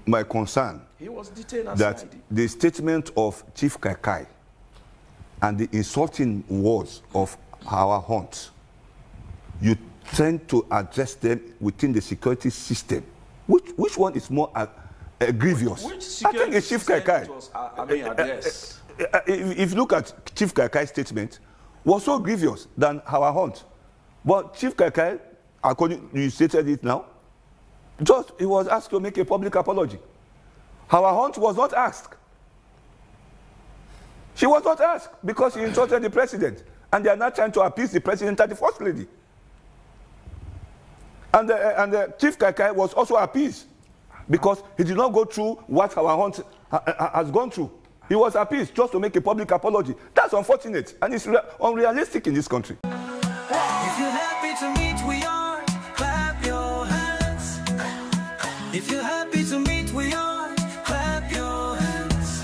my concern he was detained that the statement of Chief Kaikai and the insulting words of our Hunt, you tend to address them within the security system. Which one is more grievous? I think it's Chief Kaikai. If you look at Chief Kaikai's statement, was so grievous than our Hunt. But Chief Kaikai, according you stated it now, just he was asked to make a public apology. Our Hunt was not asked. She was not asked because she insulted the president, and they are not trying to appease the president and the first lady. And the Chief Kaikai was also appeased because he did not go through what our Hunt has gone through. He was appeased just to make a public apology. That's unfortunate, and it's unrealistic in this country. If you're happy to meet, we are. Clap your hands. If you're happy to meet, we are. Clap your hands.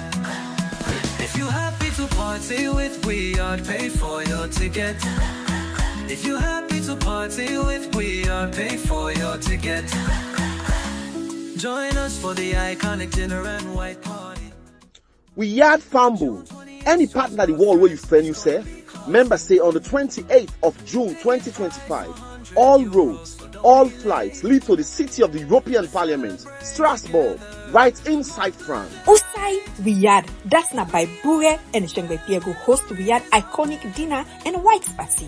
If you're happy to party with, we are. Pay for your ticket. If you're happy to party with, we are. Pay for your ticket. Join us for the iconic dinner and white party. We yard fumble. Any partner the world where you friend yourself. Members say on the 28th of June 2025, all roads, all flights lead to the city of the European Parliament, Strasbourg, right inside France. Outside Riyadh, that's not by Bure and Shengwe Piego host Riyadh iconic dinner and white party.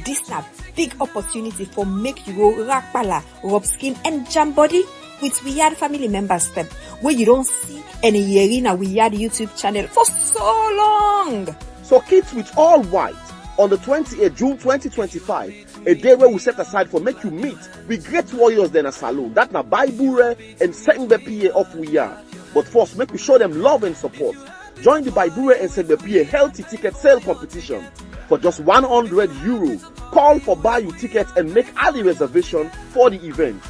This na big opportunity for make you go rakpala, rub skin and jam body with Riyadh family members step where you don't see any Yerina Riyadh YouTube channel for so long. So kids with all white on the 28th June 2025, a day where we set aside for make you meet with great warriors then a saloon. That na Baibure and Sengbe PA of Riyadh. But first, make we show them love and support. Join the Baibure and Sengbe PA healthy ticket sale competition. For just €100, call for buy your ticket and make early reservation for the event.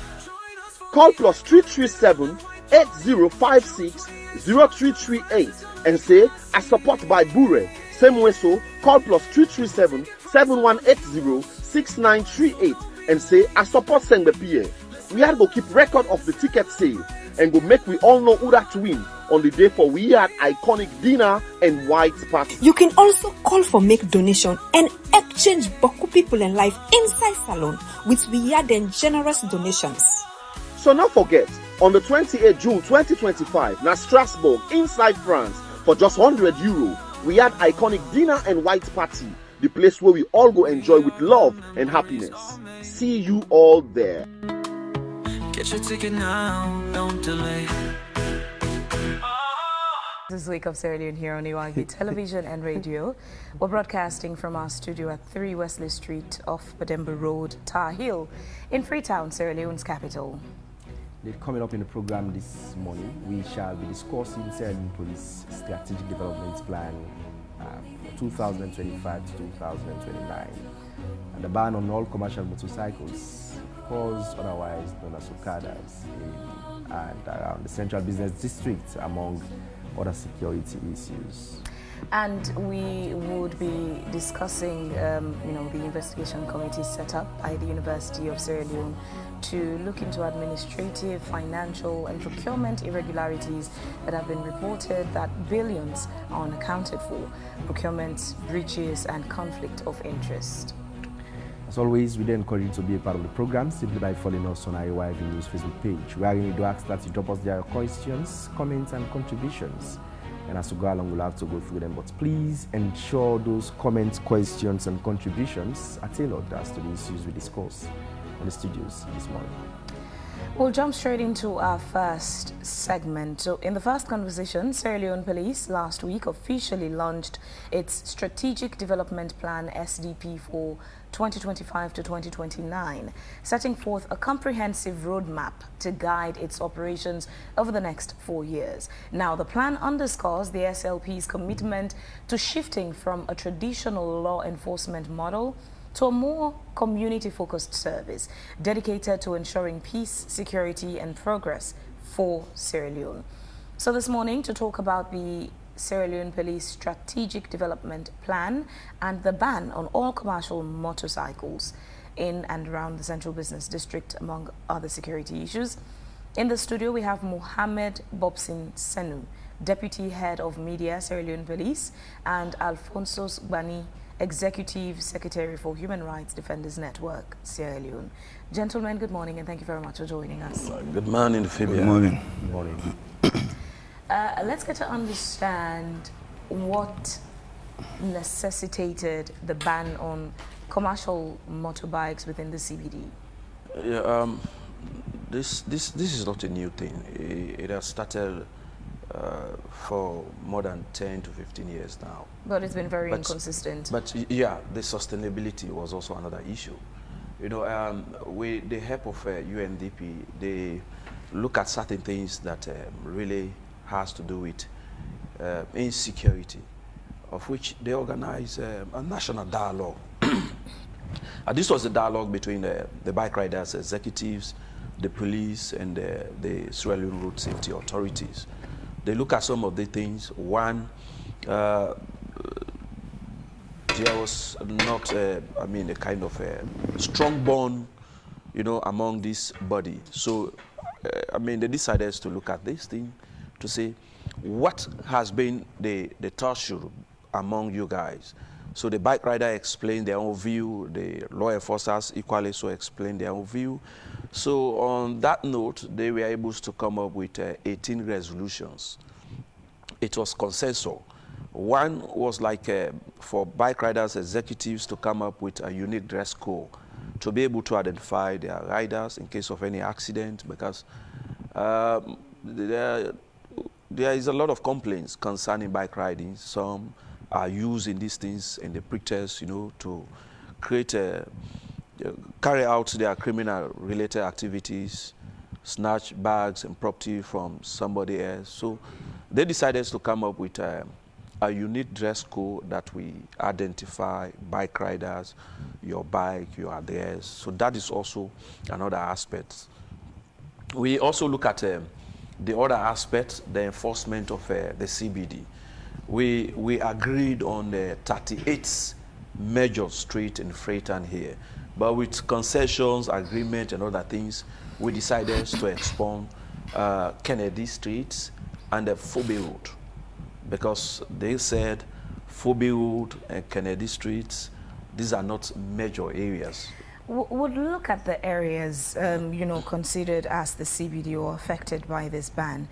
Call plus 337 8056 0338 and say I support Baibure. Same way so, call plus 337 7180 6938 and say I support Sengbe PA. We are going to keep record of the ticket sale and go make we all know who that win on the day for we had iconic dinner and white party. You can also call for make donation and exchange Boku people and life inside salon with Riyadh and generous donations. So not forget, on the 28th June 2025, na Strasbourg inside France for just €100, we had iconic dinner and white party, the place where we all go enjoy with love and happiness. See you all there. Get your ticket now, don't delay. This week of Sierra Leone here on Iwangi Television and Radio. We're broadcasting from our studio at 3 Wesley Street off Bademba Road, Tar Hill, in Freetown, Sierra Leone's capital. Coming up in the program this morning, we shall be discussing Sierra Leone Police Strategic Development Plan for 2025 to 2029, and the ban on all commercial motorcycles, of course, otherwise known as Okadas, and around the Central Business District, among other security issues. And we would be discussing, the investigation committee set up by the University of Sierra Leone to look into administrative, financial, and procurement irregularities that have been reported that billions are unaccounted for, procurement breaches, and conflict of interest. As always, we encourage you to be a part of the program simply by following us on our IYV News Facebook page, where we do ask that you drop us their questions, comments, and contributions. And as we go along, we'll have to go through them. But please ensure those comments, questions, and contributions are tailored as to the issues we discuss in the studios this morning. We'll jump straight into our first segment. So in the first conversation, Sierra Leone Police last week officially launched its Strategic Development Plan SDP for 2025 to 2029, setting forth a comprehensive roadmap to guide its operations over the next 4 years. Now, the plan underscores the SLP's commitment to shifting from a traditional law enforcement model to a more community-focused service dedicated to ensuring peace, security, and progress for Sierra Leone. So this morning, to talk about the Sierra Leone Police Strategic Development Plan and the ban on all commercial motorcycles in and around the Central Business District, among other security issues, In the studio, we have Mohammed Bobsin Senu, Deputy Head of Media, Sierra Leone Police, and Alfonso Gbani, Executive Secretary for Human Rights Defenders Network, Sierra Leone. Gentlemen, good morning, and thank you very much for joining us. Good morning, Phoebe. Good morning. Good morning. Let's get to understand what necessitated the ban on commercial motorbikes within the CBD. Yeah, this is not a new thing. It has started for more than 10 to 15 years now. But it's been very inconsistent. But yeah, the sustainability was also another issue. You know, with the help of UNDP, they look at certain things that really has to do with insecurity, of which they organize a national dialogue. This was the dialogue between the bike riders, executives, the police, and the Sierra Leone Road Safety Authorities. They look at some of the things. One, there was not, a kind of a strong bond, you know, among this body. So, they decided to look at this thing to say, what has been the tussle among you guys? So the bike rider explained their own view, the law enforcers equally so explained their own view. So on that note, they were able to come up with 18 resolutions. It was consensus. One was like for bike riders, executives to come up with a unique dress code to be able to identify their riders in case of any accident, because there is a lot of complaints concerning bike riding. Some are using these things in the pretext, you know, to create carry out their criminal-related activities, snatch bags and property from somebody else. So they decided to come up with a unique dress code that we identify bike riders, your bike, you are theirs. So that is also another aspect. We also look at the other aspect, the enforcement of the CBD. We agreed on the 38th major street in Freetown here, but with concessions, agreement, and other things, we decided to expand Kennedy Street and the Phoebe Road, because they said Phoebe Road and Kennedy Streets, these are not major areas. Would look at the areas, considered as the CBD or affected by this ban.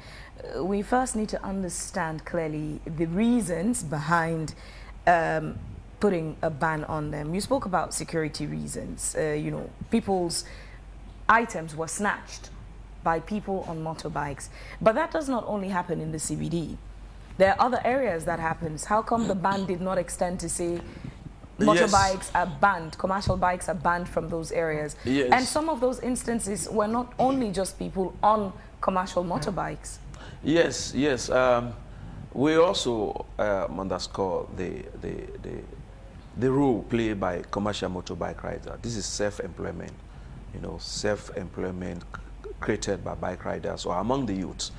We first need to understand clearly the reasons behind putting a ban on them. You spoke about security reasons. People's items were snatched by people on motorbikes. But that does not only happen in the CBD. There are other areas that happens. How come the ban did not extend to say motorbikes are banned, commercial bikes are banned from those areas? Yes. And some of those instances were not only just people on commercial motorbikes. Yes. We also underscore the role played by commercial motorbike riders. This is self-employment, self-employment created by bike riders or among the youths.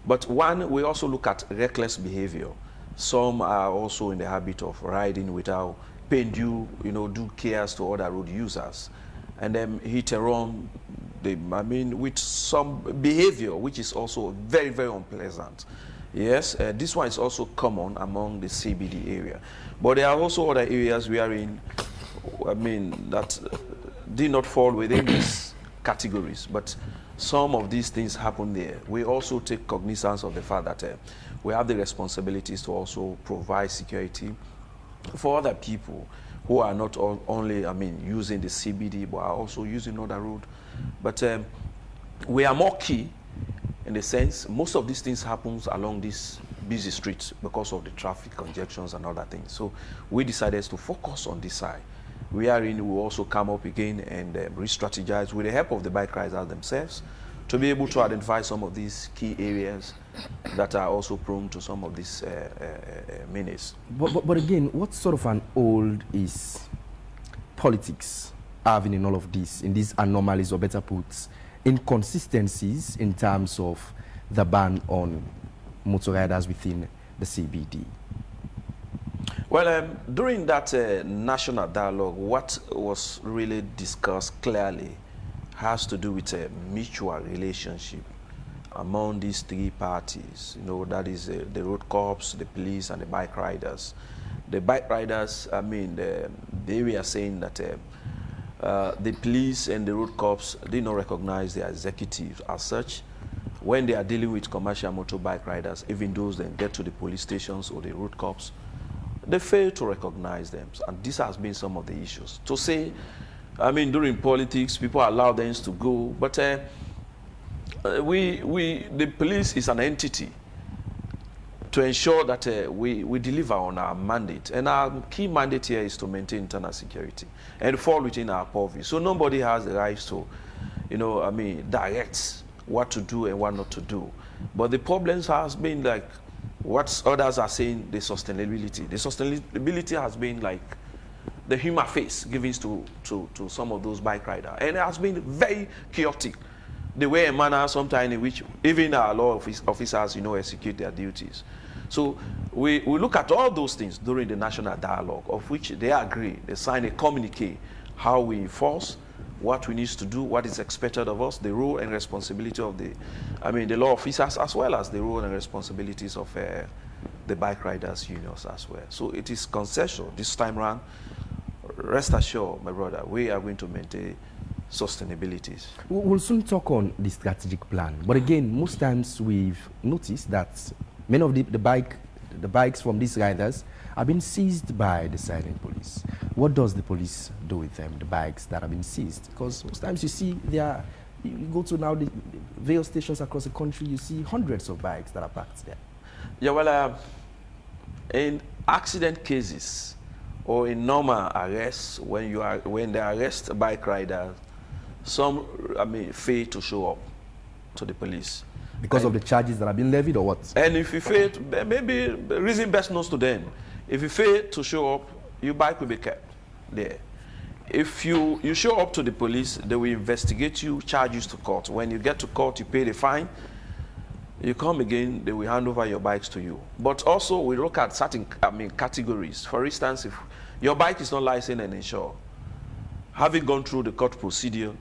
But one, we also look at reckless behavior. Some are also in the habit of riding without paying due cares to other road users, and then hit and run. With some behavior which is also very, very unpleasant. Yes, this one is also common among the CBD area. But there are also other areas wherein, that did not fall within these categories, but some of these things happen there. We also take cognizance of the fact that we have the responsibilities to also provide security for other people who are not only, using the CBD, but are also using other road. But we are more key in the sense most of these things happens along these busy streets because of the traffic congestions and other things. So we decided to focus on this side. We will also come up again and re-strategize with the help of the bike riders themselves to be able to identify some of these key areas that are also prone to some of these menace. But again, what sort of an hold is politics having in all of this, in these anomalies, or better put, inconsistencies in terms of the ban on motor riders within the CBD? Well, during that national dialogue, what was really discussed clearly has to do with a mutual relationship among these three parties. You know, that is the road cops, the police, and the bike riders. The bike riders, I mean, they were saying that the police and the road cops did not recognize their executives as such. When they are dealing with commercial motorbike riders, even those that get to the police stations or the road cops, they fail to recognize them. And this has been some of the issues. To say, I mean, during politics, people allow them to go, but the police is an entity to ensure that we deliver on our mandate. And our key mandate here is to maintain internal security and fall within our purview. So nobody has the right to, you know, I mean, direct what to do and what not to do. But the problems has been like what others are saying, the sustainability. The sustainability has been like the human face given to some of those bike riders. And it has been very chaotic, the way and manner sometimes in which even our law officers, you know, execute their duties. So we look at all those things during the national dialogue, of which they agree, they sign a communique, how we enforce, what we need to do, what is expected of us, the role and responsibility of the law officers, as well as the role and responsibilities of the bike riders unions as well. So it is consensual this time around. Rest assured, my brother, we are going to maintain sustainability. We'll soon talk on the strategic plan. But again, most times we've noticed that many of the bikes from these riders have been seized by the silent police. What does the police do with them, the bikes that have been seized? Because most times you see you go to now the various stations across the country, you see hundreds of bikes that are parked there. Yeah, well, in accident cases or in normal arrests, when they arrest a bike rider, some fail to show up to the police. Because of the charges that have been levied or what? And if you fail, maybe the reason best knows to them. If you fail to show up, your bike will be kept there. If you show up to the police, they will investigate you, charge you to court. When you get to court, you pay the fine. You come again, they will hand over your bikes to you. But also, we look at certain categories. For instance, if your bike is not licensed and insured, having gone through the court procedure,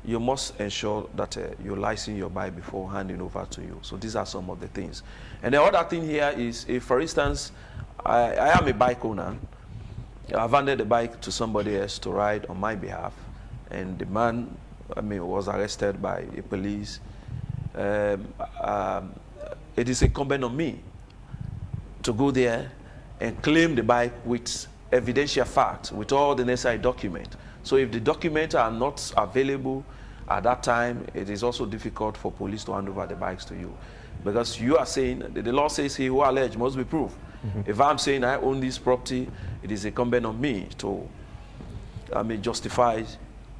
you must ensure that you license your bike before handing over to you. So these are some of the things. And the other thing here is, if, for instance, I am a bike owner, I've handed the bike to somebody else to ride on my behalf, and the man, was arrested by the police. It is incumbent on me to go there and claim the bike with evidential facts, with all the necessary documents. So if the documents are not available at that time, it is also difficult for police to hand over the bikes to you. Because you are saying, the law says he who alleged must be proved. If I'm saying I own this property, it is incumbent on me to justify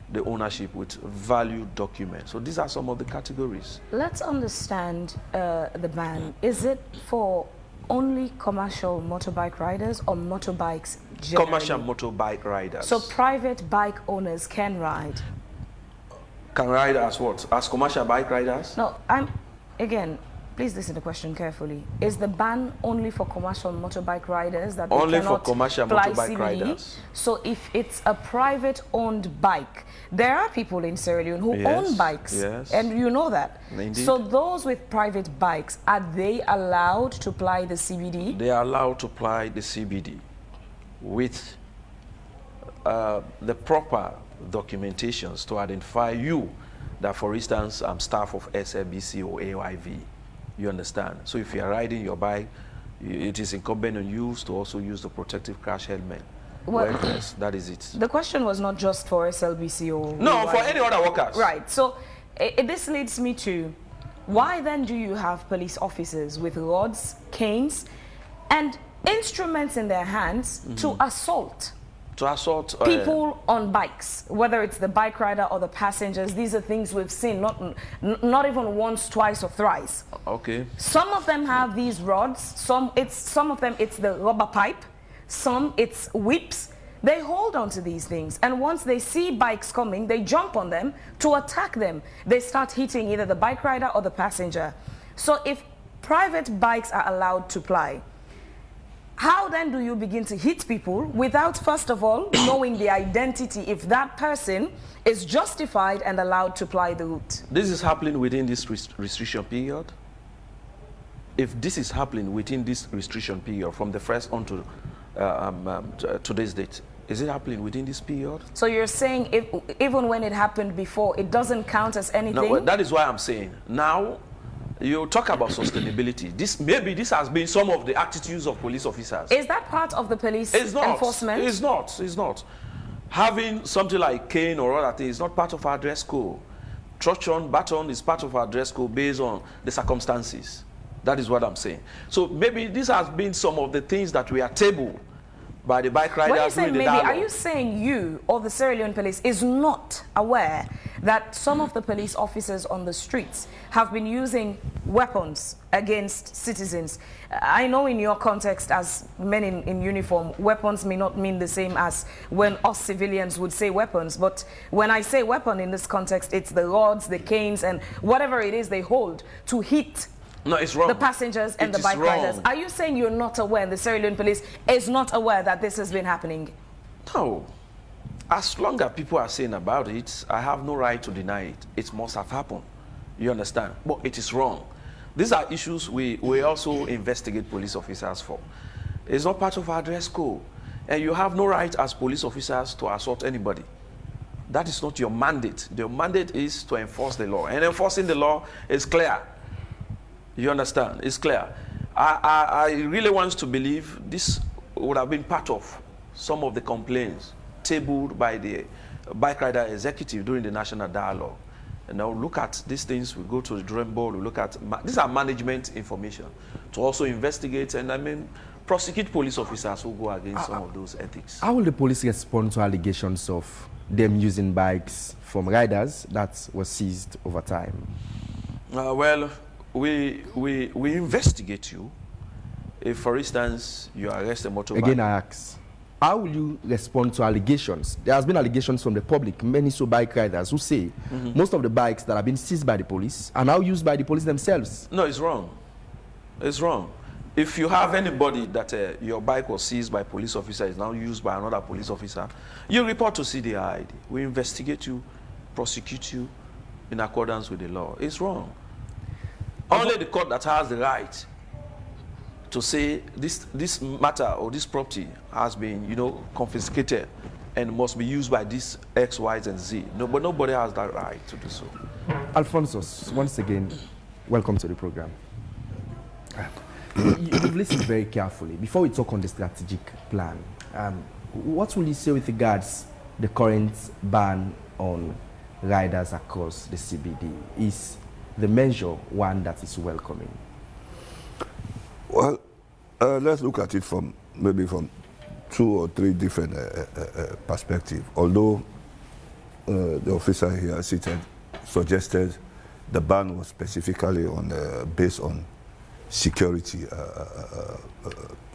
the ownership with valid documents. So these are some of the categories. Let's understand the ban. Is it for only commercial motorbike riders or motorbikes generally? Commercial motorbike riders. So private bike owners can ride? Can ride as what? As commercial bike riders? No, again, please listen to the question carefully. Is the ban only for commercial motorbike riders that only they cannot for commercial apply motorbike CBD? riders? So if it's a private-owned bike, there are people in Sierra Leone who own bikes, and you know that. Indeed. So those with private bikes, are they allowed to apply the CBD? They are allowed to apply the CBD with the proper documentations to identify you that, for instance, I'm staff of SLBC or AYV. You understand? So if you are riding your bike, it is incumbent on you to also use the protective crash helmet. Well, yes, that is it. The question was not just for SLBC or... No, for any other workers. Right. So this leads me to, why then do you have police officers with rods, canes, and instruments in their hands to assault? To assault people on bikes, whether it's the bike rider or the passengers. These are things we've seen, not even once, twice, or thrice. Okay. Some of them have these rods. Some of them it's the rubber pipe. Some it's whips. They hold on to these things, and once they see bikes coming, they jump on them to attack them. They start hitting either the bike rider or the passenger. So if private bikes are allowed to ply, How then do you begin to hit people without, first of all, knowing the identity if that person is justified and allowed to ply the route? This is happening within this restriction period. If this is happening within this restriction period from the first on to today's date, is it happening within this period? So you're saying if, even when it happened before, it doesn't count as anything? No, that is why I'm saying. Now, you talk about sustainability. Maybe this has been some of the attitudes of police officers. Is that part of the police enforcement? It's not. It's not. Having something like cane or other things is not part of our dress code. Truncheon, baton is part of our dress code based on the circumstances. That is what I'm saying. So maybe this has been some of the things that we are tabled by the bike riders. When you say maybe, are you saying you or the Sierra Leone police is not aware that some of the police officers on the streets have been using weapons against citizens? I know in your context as men in uniform, weapons may not mean the same as when us civilians would say weapons, but when I say weapon in this context, it's the rods, the canes, and whatever it is they hold to hit it's wrong. The passengers and the bike riders. Are you saying you're not aware, the Sierra Leone police is not aware that this has been happening? No. As long as people are saying about it, I have no right to deny it. It must have happened. You understand? But it is wrong. These are issues we also investigate police officers for. It's not part of our dress code. And you have no right as police officers to assault anybody. That is not your mandate. Your mandate is to enforce the law. And enforcing the law is clear. You understand? It's clear. I really want to believe this would have been part of some of the complaints tabled by the bike rider executive during the national dialogue. And now look at these things, we go to the drawing board, we look at, these are management information to also investigate and prosecute police officers who go against some of those ethics. How will the police respond to allegations of them using bikes from riders that were seized over time? Well, we investigate you. If, for instance, you arrest a motorbike. Again, I ask, how will you respond to allegations? There has been allegations from the public, many bike riders who say most of the bikes that have been seized by the police are now used by the police themselves. No, it's wrong. It's wrong. If you have anybody that your bike was seized by a police officer is now used by another police officer, you report to CDID. We investigate you, prosecute you in accordance with the law. It's wrong. Only the court that has the right to say this matter or this property has been, confiscated and must be used by this X, Y, and Z. No, but nobody has that right to do so. Alphonsus, once again, welcome to the program. You've listened very carefully. Before we talk on the strategic plan, what will you say with regards the current ban on riders across the CBD? Is the measure one that is welcoming? Well, let's look at it maybe from 2 or 3 different perspectives. Although the officer here suggested the ban was specifically based on security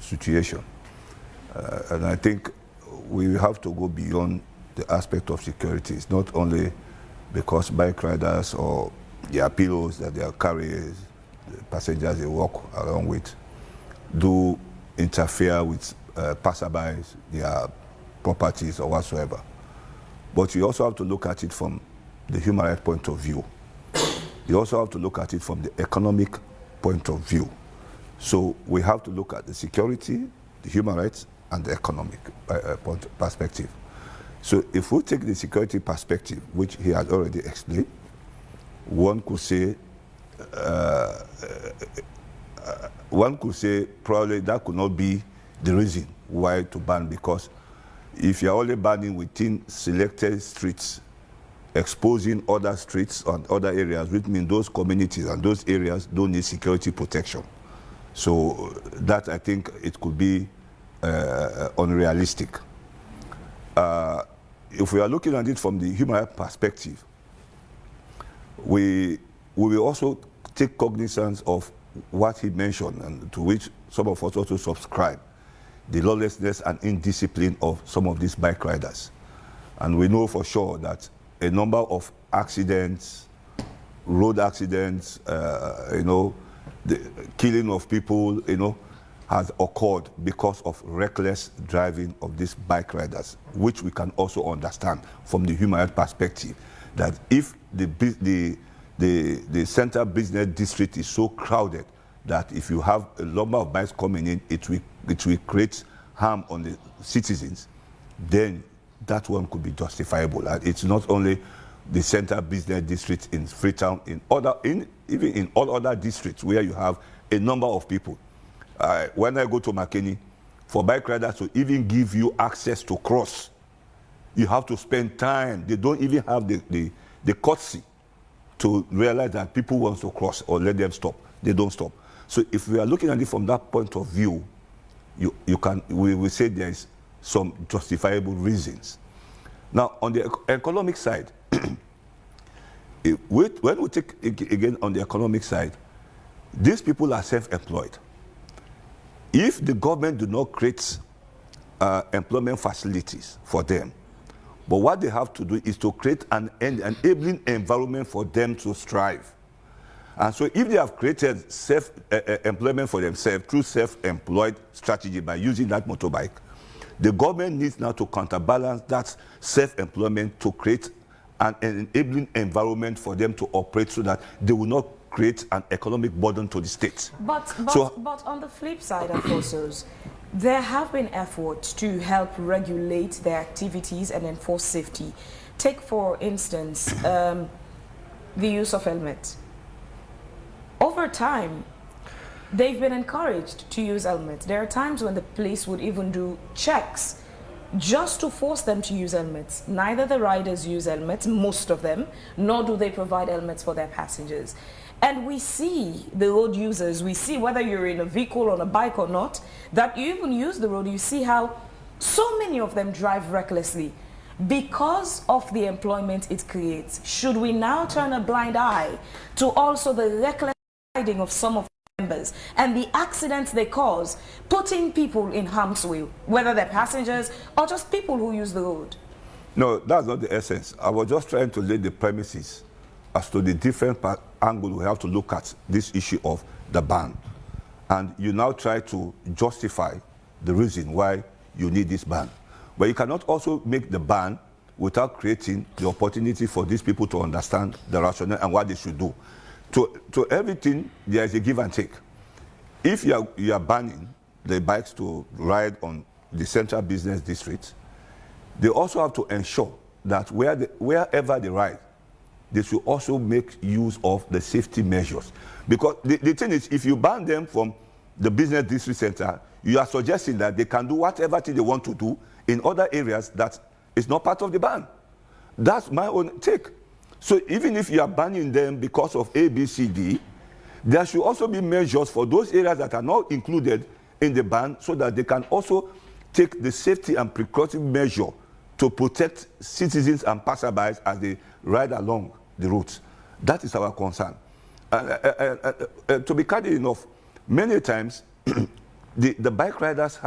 situation. And I think we have to go beyond the aspect of security. It's not only because bike riders or their pillows that they are carriers, the passengers they walk along with, do interfere with passerbys, their properties or whatsoever. But you also have to look at it from the human rights point of view. You also have to look at it from the economic point of view. So we have to look at the security, the human rights, and the economic perspective. So if we take the security perspective, which he has already explained, one could say probably that could not be the reason why to ban, because if you're only banning within selected streets, exposing other streets and other areas, which means those communities and those areas don't need security protection. So that, I think, it could be unrealistic. If we are looking at it from the human rights perspective, we will also take cognizance of what he mentioned, and to which some of us also subscribe, the lawlessness and indiscipline of some of these bike riders. And we know for sure that a number of accidents, road accidents, the killing of people, has occurred because of reckless driving of these bike riders, which we can also understand from the human rights perspective, that if the central business district is so crowded that if you have a number of bikes coming in, it will create harm on the citizens, then that one could be justifiable. And it's not only the central business district in Freetown, even in all other districts where you have a number of people. When I go to Makeni, for bike riders to even give you access to cross, you have to spend time. They don't even have the courtesy to realize that people want to cross or let them stop. They don't stop. So if we are looking at it from that point of view, we will say there is some justifiable reasons. Now, on the economic side, when we take again on the economic side, these people are self-employed. If the government do not create employment facilities for them, but what they have to do is to create an enabling environment for them to strive. And so if they have created self-employment for themselves through self-employed strategy by using that motorbike, the government needs now to counterbalance that self-employment to create an enabling environment for them to operate so that they will not create an economic burden to the state. But on the flip side, Afosos, there have been efforts to help regulate their activities and enforce safety. Take, for instance, the use of helmets. Over time, they've been encouraged to use helmets. There are times when the police would even do checks just to force them to use helmets. Neither the riders use helmets, most of them, nor do they provide helmets for their passengers. And we see the road users, we see whether you're in a vehicle, on a bike or not, that you even use the road, you see how so many of them drive recklessly because of the employment it creates. Should we now turn a blind eye to also the reckless riding of some of the members and the accidents they cause, putting people in harm's way, whether they're passengers or just people who use the road? No, that's not the essence. I was just trying to lay the premises as to the different angle we have to look at this issue of the ban. And you now try to justify the reason why you need this ban. But you cannot also make the ban without creating the opportunity for these people to understand the rationale and what they should do. To everything, there is a give and take. If you are banning the bikes to ride on the central business district, they also have to ensure that wherever they ride, they should also make use of the safety measures. Because the thing is, if you ban them from the business district center, you are suggesting that they can do whatever thing they want to do in other areas that is not part of the ban. That's my own take. So even if you are banning them because of A, B, C, D, there should also be measures for those areas that are not included in the ban so that they can also take the safety and precautionary measure to protect citizens and passerbys as they ride along the routes. That is our concern. To be candid enough, many times the bike riders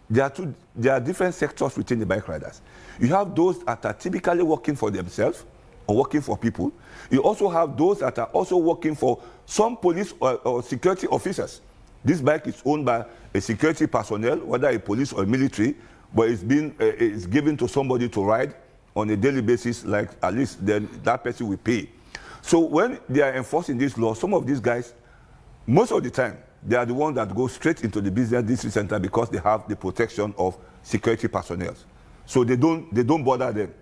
there are different sectors within the bike riders. You have those that are typically working for themselves or working for people. You also have those that are also working for some police or security officers. This bike is owned by a security personnel, whether a police or military, but it's given to somebody to ride on a daily basis, like at least then that person will pay. So when they are enforcing this law, some of these guys, most of the time, they are the ones that go straight into the business district center because they have the protection of security personnel. So they don't bother them.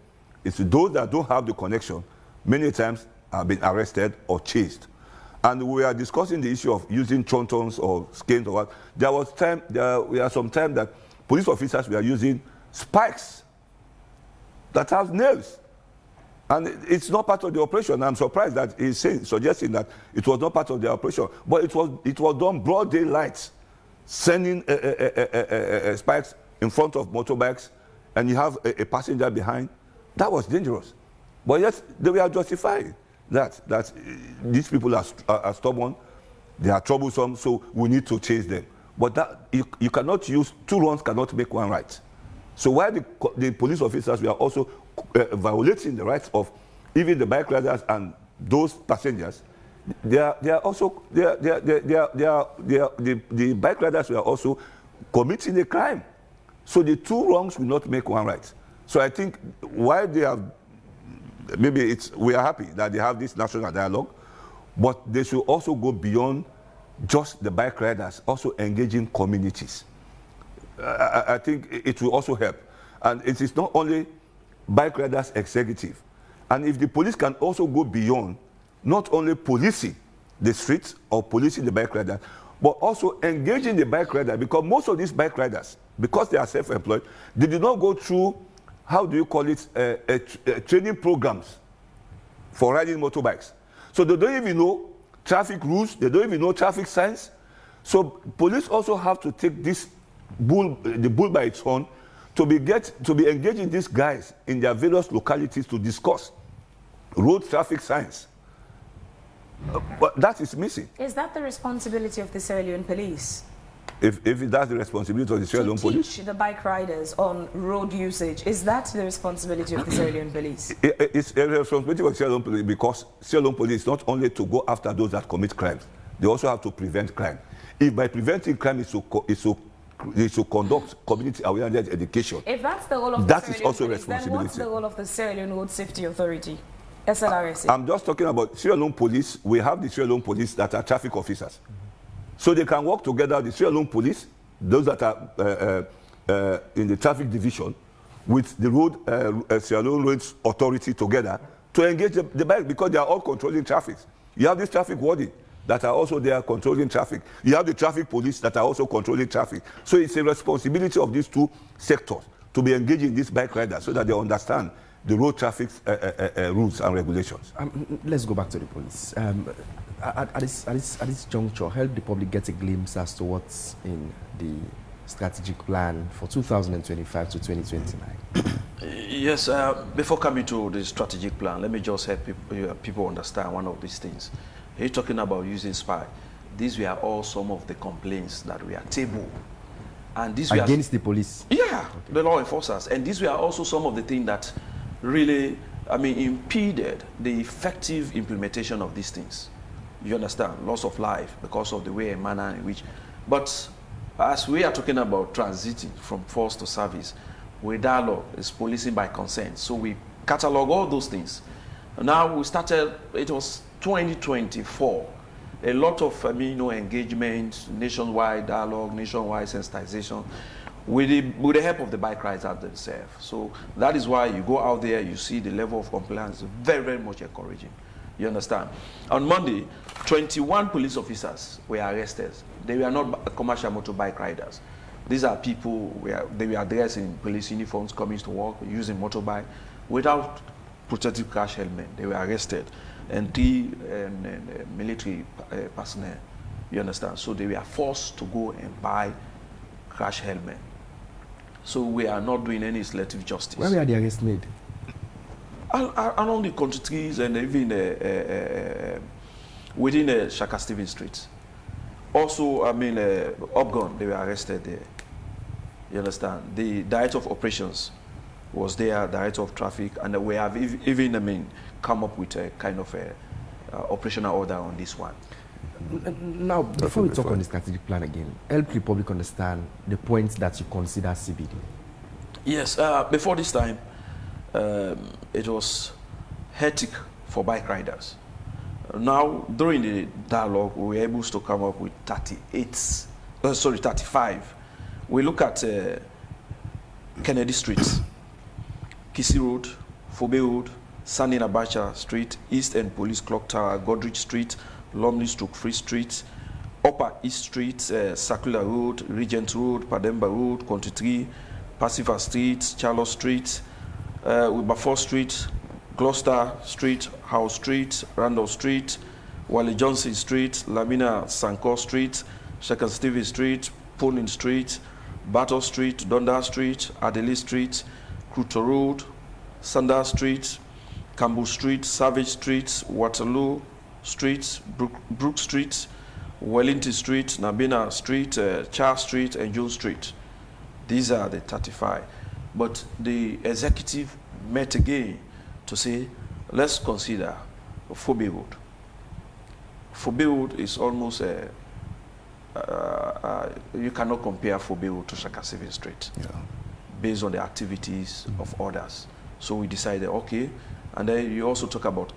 It's those that don't have the connection, many times have been arrested or chased. And we are discussing the issue of using chontons or skeins or what. There were some time that police officers were using spikes that have nails. And it's not part of the operation. I'm surprised that he's suggesting that it was not part of the operation. But it was done broad daylight, sending spikes in front of motorbikes, and you have a passenger behind. That was dangerous. But yet, they were justifying that these people are stubborn, they are troublesome, so we need to chase them. But that you cannot use, two wrongs cannot make one right. So while the police officers were also violating the rights of even the bike riders and those passengers, the bike riders were also committing a crime. So the two wrongs will not make one right. So I think why they have, maybe we are happy that they have this national dialogue, but they should also go beyond just the bike riders, also engaging communities. I think it will also help. And it is not only bike riders executive. And if the police can also go beyond not only policing the streets or policing the bike rider, but also engaging the bike rider, because most of these bike riders, because they are self-employed, they do not go through, how do you call it, training programs for riding motorbikes. So they don't even know traffic rules, they don't even know traffic signs. So police also have to take the bull by its horn to be engaging these guys in their various localities to discuss road traffic signs. But that is missing. Is that the responsibility of the Sierra Leone police? If that's the responsibility of the Sierra Leone police? To teach the bike riders on road usage, is that the responsibility of the Sierra Leone police? It's a responsibility of the Sierra Leone police, because Sierra Leone police is not only to go after those that commit crimes, they also have to prevent crime. If by preventing crime is to conduct community awareness education, if that's the role of that the is Sierra Leone also police, then responsibility. what's the role of the Sierra Leone Road Safety Authority, SLRSA? I'm just talking about Sierra Leone police. We have the Sierra Leone police that are traffic officers. So they can work together, the Sierra Leone police, those that are in the traffic division, with the road Sierra Leone Roads Authority together to engage the bike, because they are all controlling traffic. You have this traffic warden that are also there controlling traffic. You have the traffic police that are also controlling traffic. So it's a responsibility of these two sectors to be engaging these bike riders so that they understand the road traffic rules and regulations. Let's go back to the police. At this juncture, help the public get a glimpse as to what's in the strategic plan for 2025 to 2029. Yes, before coming to the strategic plan, let me just help people understand one of these things. He's talking about using spy. These were all some of the complaints that were tabled. And these against the police? Yeah, okay. The law enforcers. And these were also some of the things that really, impeded the effective implementation of these things. You understand? Loss of life because of the way and manner in which. But as we are talking about transiting from force to service, we dialogue is policing by consent. So we catalog all those things. Now we started, it was 2024. A lot of engagement, nationwide dialogue, nationwide sensitization, with the help of the bike riders themselves. So that is why you go out there, you see the level of compliance is very, very much encouraging. You understand? On Monday, 21 police officers were arrested. They were not commercial motorbike riders. These are people, they were dressed in police uniforms, coming to work, using motorbike, without protective crash helmet. They were arrested. And 3 military personnel. You understand? So they were forced to go and buy crash helmet. So we are not doing any selective justice. Where were the arrests made? Along the country trees and even within the Shaka Stevens Street. Also, Upgun, they were arrested there. You understand? The Director of Operations was there, Director of Traffic, and we have even, come up with a kind of operational order on this one. Now, before we talk on the strategic plan again, help the public understand the points that you consider CBD. Yes, before this time, it was hectic for bike riders. Now, during the dialogue, we were able to come up with 35. We look at Kennedy Street, Kisi Road, Fobe Road, Sani Abacha Street, East End Police Clock Tower, Godrich Street, Lumley Stroke Free Street, Upper East Street, Circular Road, Regent Road, Pademba Road, Country Tree, Pacifica Street, Charles Street, Wilberforce Street, Gloucester Street, House Street, Randall Street, Wally Johnson Street, Lamina Sanko Street, Shekan Stevie Street, Ponin Street, Battle Street, Dundas Street, Adelaide Street, Kruto Road, Sanders Street, Campbell Street, Savage Street, Waterloo Street, Brook Street, Wellington Street, Nabina Street, Charles Street, and Jones Street. These are the 35. But the executive met again to say, let's consider Fobe Road. Fobewood is almost you cannot compare Fobewood to Shakasivin Street based on the activities of others. So we decided, okay, and then you also talk about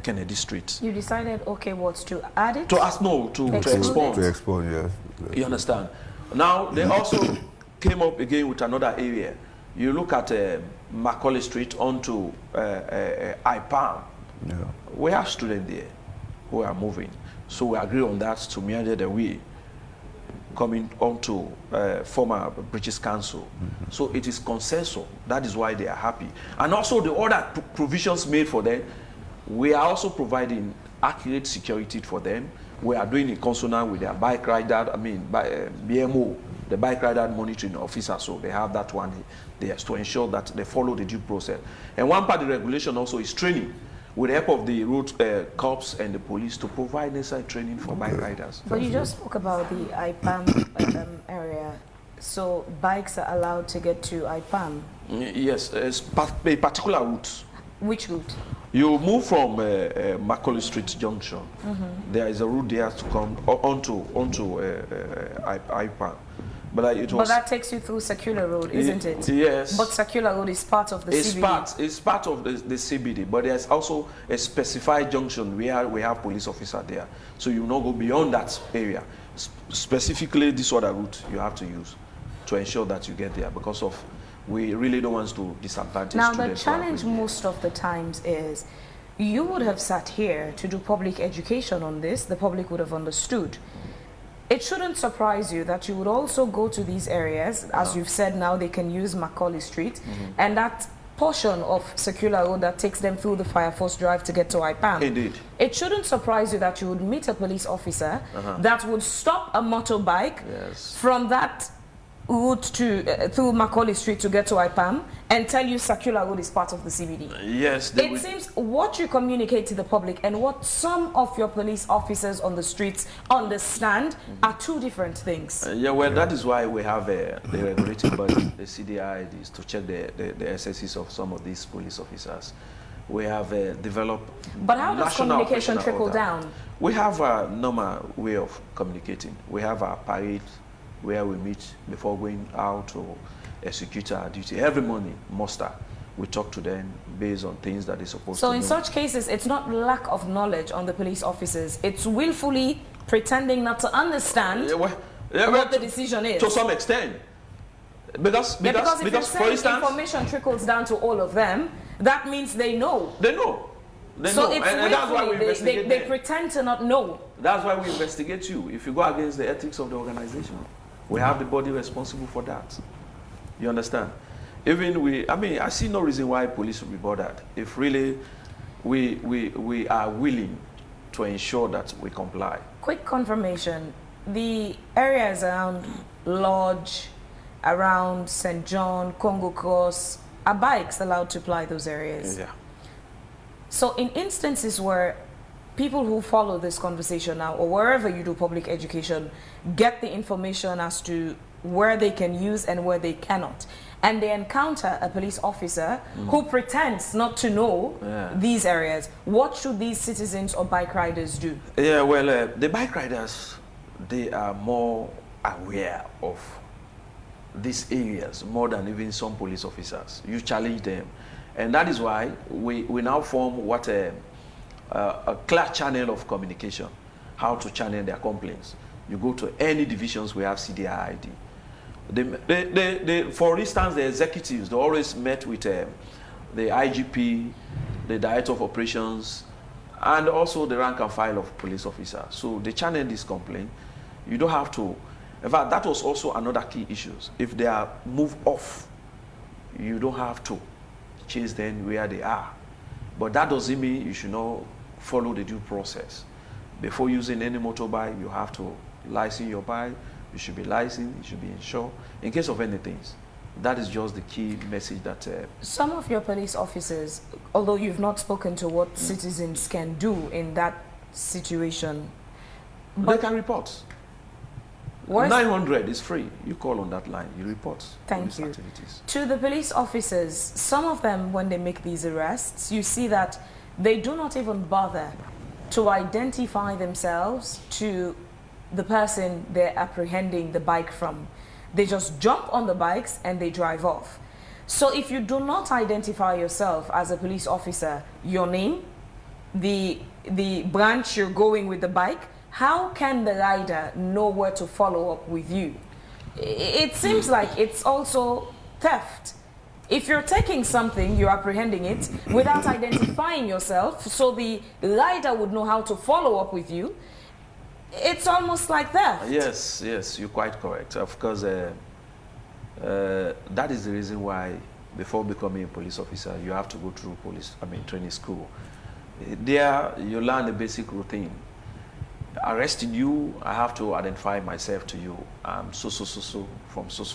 Kennedy Street. You decided, okay, what, to add it? To ask, no, to export. To export, yes. You understand? Now, they also came up again with another area. You look at Macaulay Street onto IPAM. Yeah. We have students there who are moving. So we agree on that to meander the way coming onto former British Council. So it is consensus. That is why they are happy. And also the other provisions made for them, we are also providing accurate security for them. We are doing in consonant with their bike rider, BMO, the bike rider monitoring officer. So they have that one there to ensure that they follow the due process. And one part of the regulation also is training, with the help of the road cops and the police to provide necessary training for bike riders. But you just spoke about the IPAM area. So bikes are allowed to get to IPAM? Yes, it's a particular route. Which route? You move from Macaulay Street Junction. There is a route there to come onto IPAM. But that takes you through Circular Road, isn't it? Yes. But Circular Road is part of the CBD. It's part of the CBD, but there's also a specified junction where we have police officer there. So you not go beyond that area. Specifically, this other route you have to use to ensure that you get there, because of we really don't want to disadvantage now, students. the challenge most of the times is you would have sat here to do public education on this. The public would have understood. It shouldn't surprise you that you would also go to these areas, as you've said now, they can use Macaulay Street, and that portion of Circular Road that takes them through the Fire Force Drive to get to IPAM. Indeed. It shouldn't surprise you that you would meet a police officer that would stop a motorbike from that route to through Macaulay Street to get to IPAM and tell you Circular Road is part of the CBD. Yes. It seems what you communicate to the public and what some of your police officers on the streets understand are two different things. That is why we have the regulating body, the CDI, is to check the SSCs of some of these police officers. We have developed. But how does communication trickle down? We have a normal way of communicating. We have our parade where we meet before going out to execute our duty. Every morning, muster, we talk to them based on things that they're supposed to know. So in such cases, it's not lack of knowledge on the police officers. It's willfully pretending not to understand what the decision is. To some extent. Because if you're for saying instance, information trickles down to all of them, that means they know. They know. So it's and that's why we investigate they pretend to not know. That's why we investigate you. If you go against the ethics of the organization, we have the body responsible for that. You understand? Even I see no reason why police will be bothered if really we are willing to ensure that we comply. Quick confirmation. The areas around Lodge, around St. John, Congo Cross, are bikes allowed to ply those areas? Yeah. So in instances where people who follow this conversation now, or wherever you do public education, get the information as to where they can use and where they cannot, and they encounter a police officer who pretends not to know these areas, what should these citizens or bike riders do? Yeah, well, the bike riders, they are more aware of these areas more than even some police officers. You challenge them, and that is why we now form what a clear channel of communication, how to channel their complaints. You go to any divisions, we have CDID. For instance, the executives, they always met with the IGP, the Director of Operations, and also the rank and file of police officers. So they channel this complaint. You don't have to. In fact, that was also another key issue. If they are moved off, you don't have to chase them where they are. But that doesn't mean you should not follow the due process. Before using any motorbike, you have to license your bike. You should be licensed, you should be insured. In case of anything, that is just the key message that... Some of your police officers, although you've not spoken to what citizens can do in that situation... They can report. 900 is free. You call on that line, you report. Thank you. Activities. To the police officers, some of them, when they make these arrests, you see that they do not even bother to identify themselves to the person they're apprehending the bike from. They just jump on the bikes and they drive off. So if you do not identify yourself as a police officer, your name, the branch you're going with the bike, how can the rider know where to follow up with you? It seems like it's also theft. If you're taking something, you're apprehending it without identifying yourself, so the rider would know how to follow up with you. It's almost like that. Yes, you're quite correct. Of course, that is the reason why before becoming a police officer, you have to go through training school. There, you learn the basic routine. Arresting you, I have to identify myself to you. I'm so from so.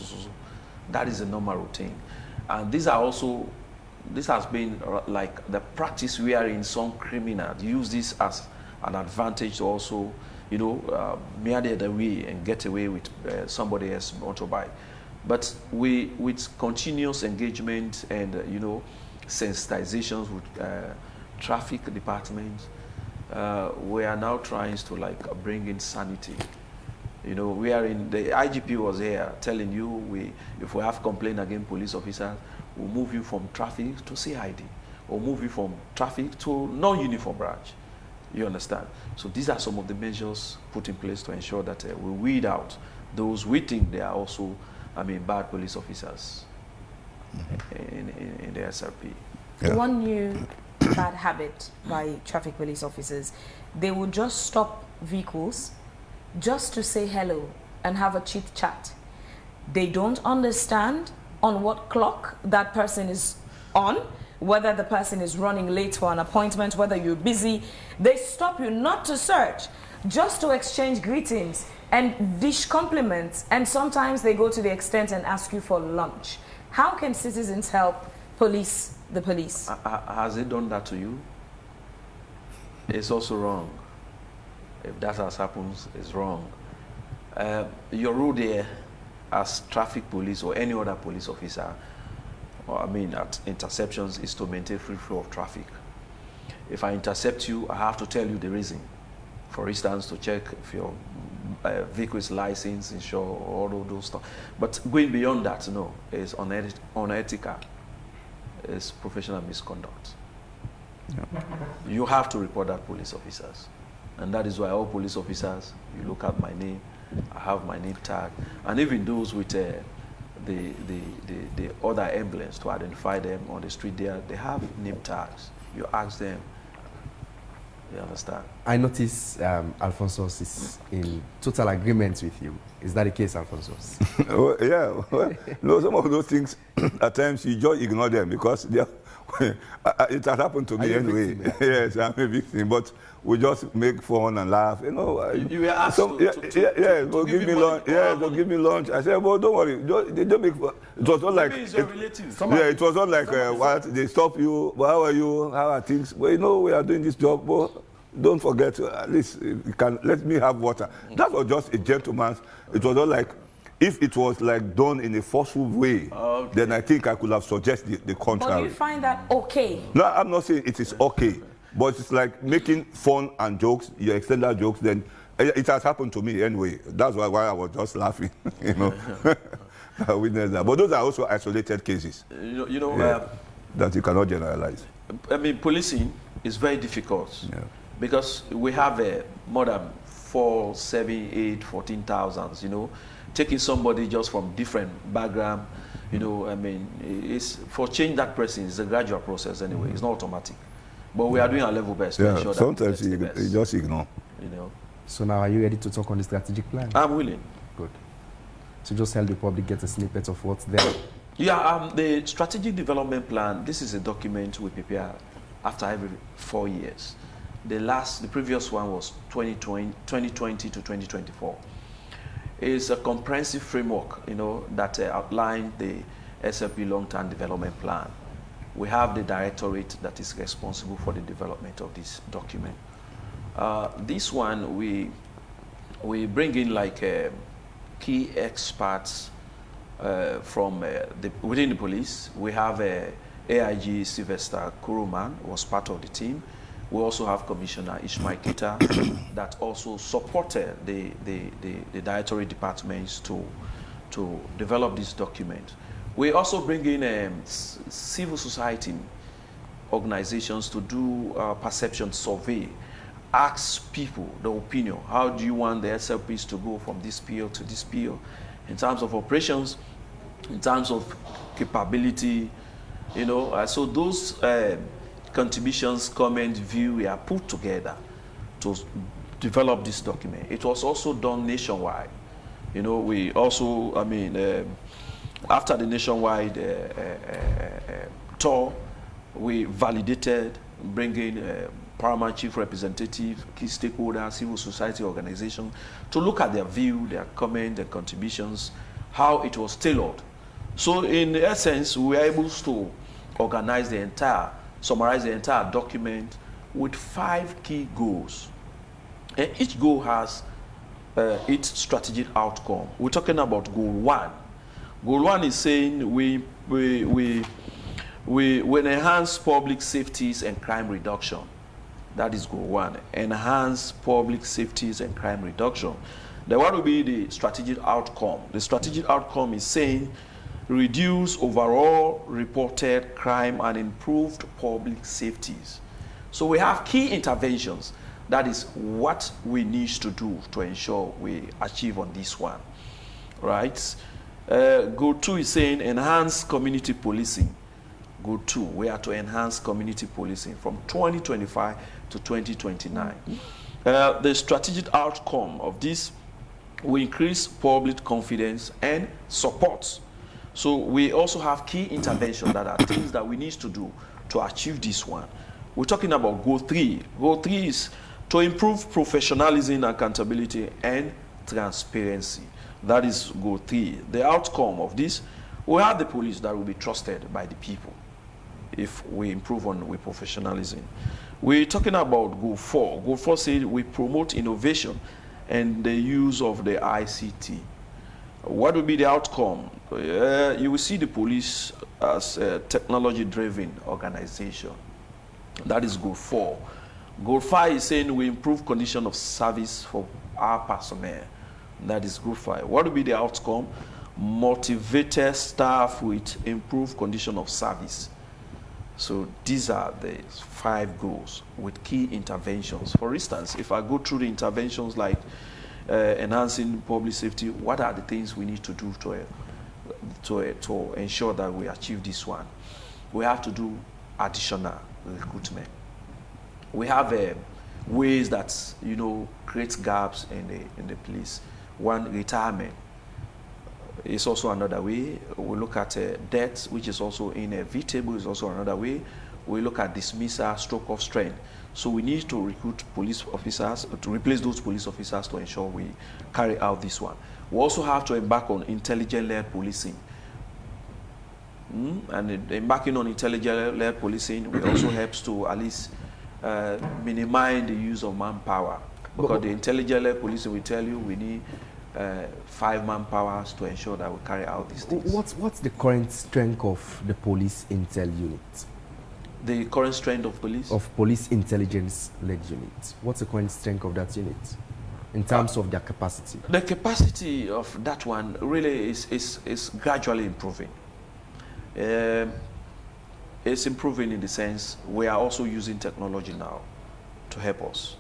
That is a normal routine. And these are also, this has been like the practice we are in. Some criminals use this as an advantage to also, meander the way and get away with somebody else's motorbike. But with continuous engagement and, sensitizations with traffic departments, we are now trying to bring in sanity. We are in, the IGP was here telling you, if we have complaint against police officers, we'll move you from traffic to CID, or move you from traffic to non-uniform branch. You understand? So these are some of the measures put in place to ensure that we weed out those we think they are also, bad police officers in the SRP. Yeah. One new bad habit by traffic police officers, they will just stop vehicles just to say hello and have a chit chat. They don't understand on what clock that person is on, whether the person is running late for an appointment, whether you're busy. They stop you not to search, just to exchange greetings and dish compliments, and sometimes they go to the extent and ask you for lunch. How can citizens help police the police? Has it done that to you? It's also wrong. If that has happened, it's wrong. Your role there as traffic police or any other police officer, at interceptions, is to maintain free flow of traffic. If I intercept you, I have to tell you the reason. For instance, to check if your vehicle is licensed, insured, all of those stuff. But going beyond that, no, it's unethical. It's professional misconduct. Yeah. You have to report that police officers. And that is why all police officers, you look at my name, I have my name tag. And even those with the other emblems to identify them on the street there, they have name tags. You ask them. You understand? I notice Alphonsus is in total agreement with you. Is that the case, Alphonsus? Oh, yeah. Well, no, some of those things, at times you just ignore them because they are, it has happened to me anyway. Victim, yeah? Yes, I'm a victim, but we just make fun and laugh. You were asked they'll give me lunch. Yeah, they'll give me lunch. I said, well, don't worry. They don't make fun. It was not like, it was not like what they stop you. Well, how are you? How are things? Well, we are doing this job. Well, don't forget, at least you can let me have water. That was just a gentleman's. It was not like, if it was like done in a forceful way, then I think I could have suggested the contrary. But do you find that okay? No, I'm not saying it is okay, but it's like making fun and jokes, you extend that jokes, then it has happened to me anyway. That's why I was just laughing, I witnessed that. But those are also isolated cases. That you cannot generalize. Policing is very difficult because we have more than 4, 7, 8, 14,000, taking somebody just from different background, it's for change that person is a gradual process anyway. It's not automatic, but we are doing our level best to ensure that sometimes you just ignore. So now, are you ready to talk on the strategic plan? I'm willing. Good. So just help the public get a snippet of what's there. Yeah, the strategic development plan. This is a document we prepare after every 4 years. The previous one was 2020 to 2024. It's a comprehensive framework, that outlined the SLP long-term development plan. We have the directorate that is responsible for the development of this document. This one, we bring in key experts from within the police. We have AIG Sylvester Kuruman was part of the team. We also have Commissioner Ishmael Kita that also supported the dietary departments to develop this document. We also bring in civil society organizations to do perception survey, ask people the opinion. How do you want the SLPs to go from this PO to this PO in terms of operations, in terms of capability, you know? So those contributions, comments, view, we are put together to develop this document. It was also done nationwide. You know, we also, I mean, after the nationwide tour, we validated, bringing paramount chief representative, key stakeholders, civil society organizations to look at their view, their comment, their contributions, how it was tailored. So in essence, we were able to organize the entire, summarize the entire document with 5 key goals. And each goal has its strategic outcome. We're talking about goal 1. Goal 1 is saying we enhance public safeties and crime reduction. That is goal 1. Enhance public safeties and crime reduction. Then what will be the strategic outcome? The strategic outcome is saying reduce overall reported crime and improved public safeties. So we have key interventions. That is what we need to do to ensure we achieve on this one, right? Goal 2 is saying enhance community policing. Goal 2, we are to enhance community policing from 2025 to 2029. The strategic outcome of this will increase public confidence and support. So we also have key interventions that are things that we need to do to achieve this one. We're talking about goal 3. Goal 3 is to improve professionalism, accountability, and transparency. That is goal 3. The outcome of this, we have the police that will be trusted by the people if we improve on with professionalism. We're talking about goal 4. Goal 4 says we promote innovation and the use of the ICT. What will be the outcome? You will see the police as a technology-driven organization. That is goal 4. Goal 5 is saying we improve condition of service for our personnel. That is goal 5. What will be the outcome? Motivated staff with improved condition of service. So these are the 5 goals with key interventions. For instance, if I go through the interventions like enhancing public safety, what are the things we need to do to ensure that we achieve this one? We have to do additional recruitment. We have ways that, you know, create gaps in the police. One, retirement is also another way. We look at death, which is also inevitable, is also another way. We look at dismissal, stroke of strength. So we need to recruit police officers, to replace those police officers to ensure we carry out this one. We also have to embark on intelligence-led policing. And embarking on intelligence-led policing, it also helps to at least minimize the use of manpower. Because the intelligence-led policing will tell you we need 5 manpowers to ensure that we carry out these things. What's the current strength of the police intel unit? The current strength of police? Of police intelligence-led unit. What's the current strength of that unit in terms of their capacity? The capacity of that one really is gradually improving. It's improving in the sense we are also using technology now to help us.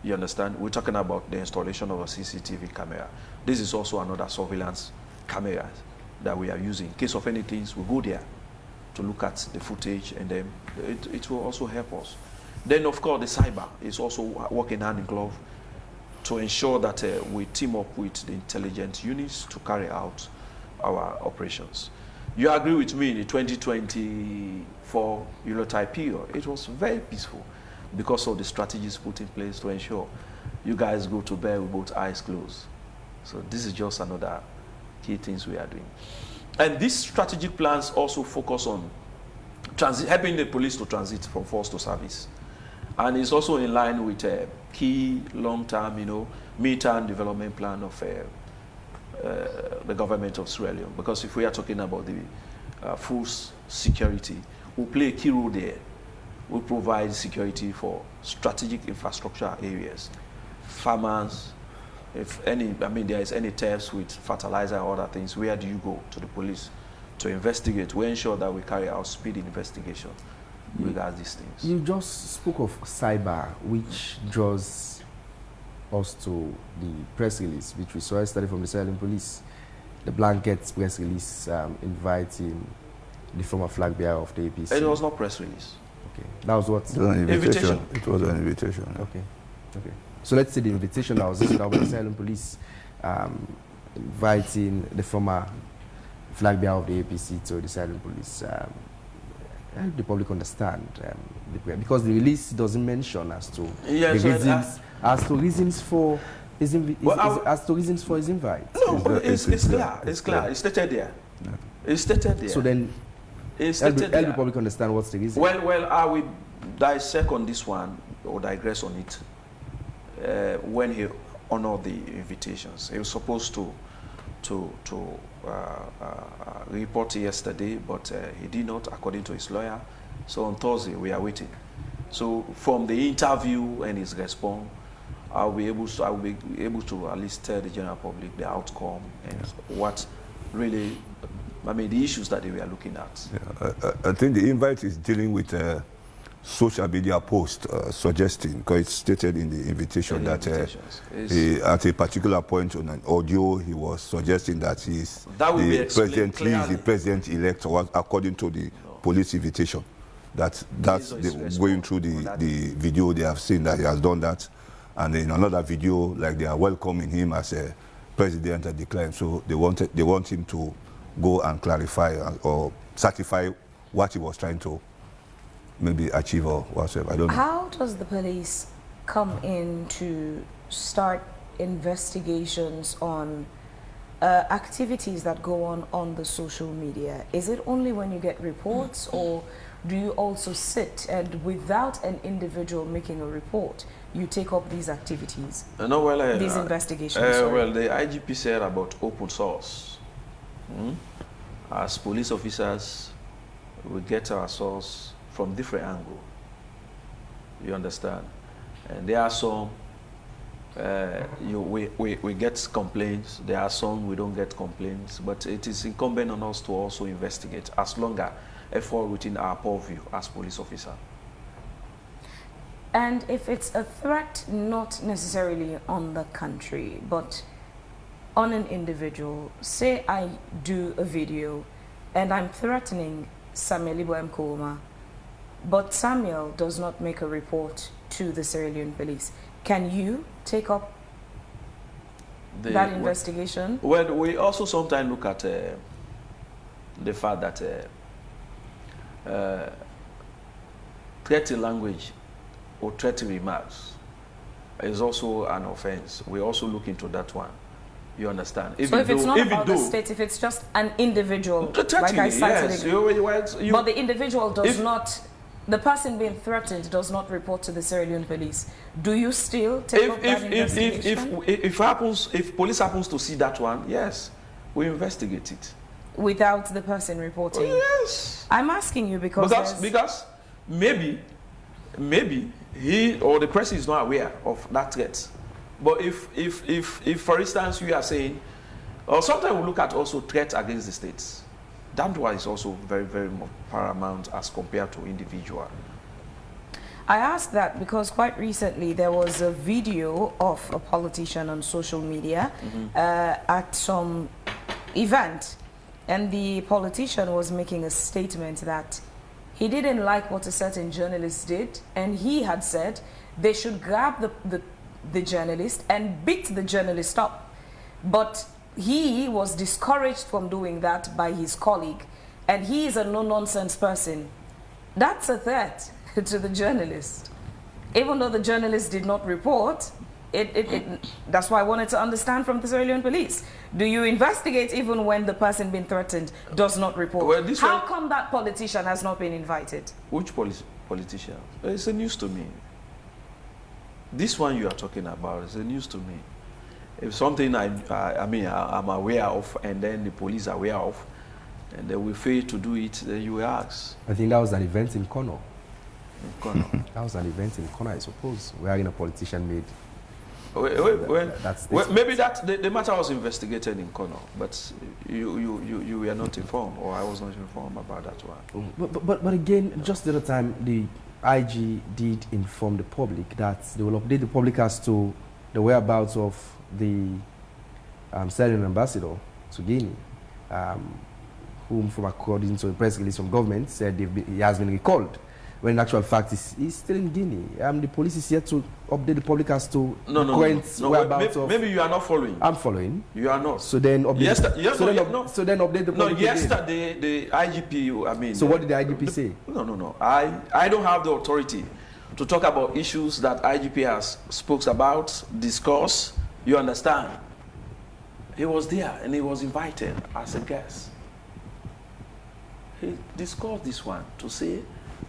You understand? We're talking about the installation of a CCTV camera. This is also another surveillance camera that we are using. In case of anything, we go there to look at the footage, and then it will also help us. Then, of course, the cyber is also working hand in glove to ensure that we team up with the intelligence units to carry out our operations. You agree with me in the 2024 Eurotype period, it was very peaceful because of the strategies put in place to ensure you guys go to bed with both eyes closed. So this is just another key things we are doing. And these strategic plans also focus on helping the police to transit from force to service. And it's also in line with a key long-term, mid-term development plan of the government of Sierra Leone. Because if we are talking about the full security, we play a key role there. We provide security for strategic infrastructure areas. Farmers, if any, I mean, there is any thefts with fertilizer or other things, where do you go to the police to investigate? We ensure that we carry out speedy investigation regarding these things. You just spoke of cyber, which draws us to the press release, which we saw yesterday from the Sierra Leone police. The blanket press release inviting the former flag bearer of the APC. It was not press release. Okay, that was what? It was an invitation. Invitation. It was an invitation. Okay, okay. So let's say the invitation that was issued out by the Sierra Leone police inviting the former flag bearer of the APC to the Sierra Leone police. Help the public understand, because the release doesn't mention as to the reasons, reasons for his reasons for his invite. No, it's clear. It's clear. It's stated there. Yeah. It's stated there. So then, help the public understand what's the reason. Well, I will dissect on this one or digress on it. When he honored the invitations, he was supposed to report yesterday, but he did not, according to his lawyer. So on Thursday, we are waiting. So from the interview and his response, I will be able to at least tell the general public the outcome and what really, I mean, the issues that they were looking at. Yeah, I think the invite is dealing with social media post suggesting, because it's stated in the invitation that he, at a particular point on an audio, he was suggesting that he's the president-elect, according to the police invitation. That's going through the video. They have seen that he has done that, and in another video, like they are welcoming him as a president at the claim. So they want him to go and clarify or certify what he was trying to maybe achieve or whatever. I don't know. How does the police come in to start investigations on activities that go on the social media? Is it only when you get reports, or do you also sit and without an individual making a report, you take up these activities? No, well, these investigations. Well, the IGP said about open source. As police officers, we get our source from different angles. You understand? And there are some we get complaints. There are some we don't get complaints. But it is incumbent on us to also investigate, as long as it falls within our purview as police officer. And if it's a threat, not necessarily on the country, but on an individual, say I do a video and I'm threatening Samuel Ibo Mkoma, but Samuel does not make a report to the Sierra Leone police, can you take up that investigation? Well, we also sometimes look at the fact that threatening language or threatening remarks is also an offense. We also look into that one. You understand? So if it's not about the state, if it's just an individual, like I cited, yes, but the individual does not, the person being threatened does not report to the Sierra Leone police, do you still take up that investigation? If police happens to see that one, yes, we investigate it. Without the person reporting? Yes. I'm asking you because maybe he or the person is not aware of that threat. But if for instance you are saying, or sometimes we look at also threats against the states. That one is also very, very paramount as compared to individual. I ask that because quite recently there was a video of a politician on social media at some event, and the politician was making a statement that he didn't like what a certain journalist did, and he had said they should grab the journalist and beat the journalist up. But he was discouraged from doing that by his colleague, and he is a no-nonsense person. That's a threat to the journalist. Even though the journalist did not report, that's why I wanted to understand from the Sierra Leone police. Do you investigate even when the person being threatened does not report? Well, how come that politician has not been invited? Which politician? It's a news to me. This one you are talking about is a news to me. If something I'm aware of, and then the police are aware of, and they will fail to do it, then you will ask. I think that was an event in Kono. Kono. That was an event in Kona, I suppose, wherein a politician made. Maybe that the matter was investigated in Kono, but you were not informed, or I was not informed about that one. But again, just the other time, the IG did inform the public that they will update the public as to the whereabouts of the Syrian ambassador to Guinea, whom, from according to a press release from government, said he has been recalled. When in actual fact he's still in Guinea. The police is yet to update the public as to whereabouts of. Maybe you are not following. I'm following. You are not. So then update. So then update the public. No, yesterday the IGP. I mean. So what did the IGP say? No. I don't have the authority to talk about issues that IGP has spoke about, discuss. You understand? He was there and he was invited as a guest. He discussed this one to say,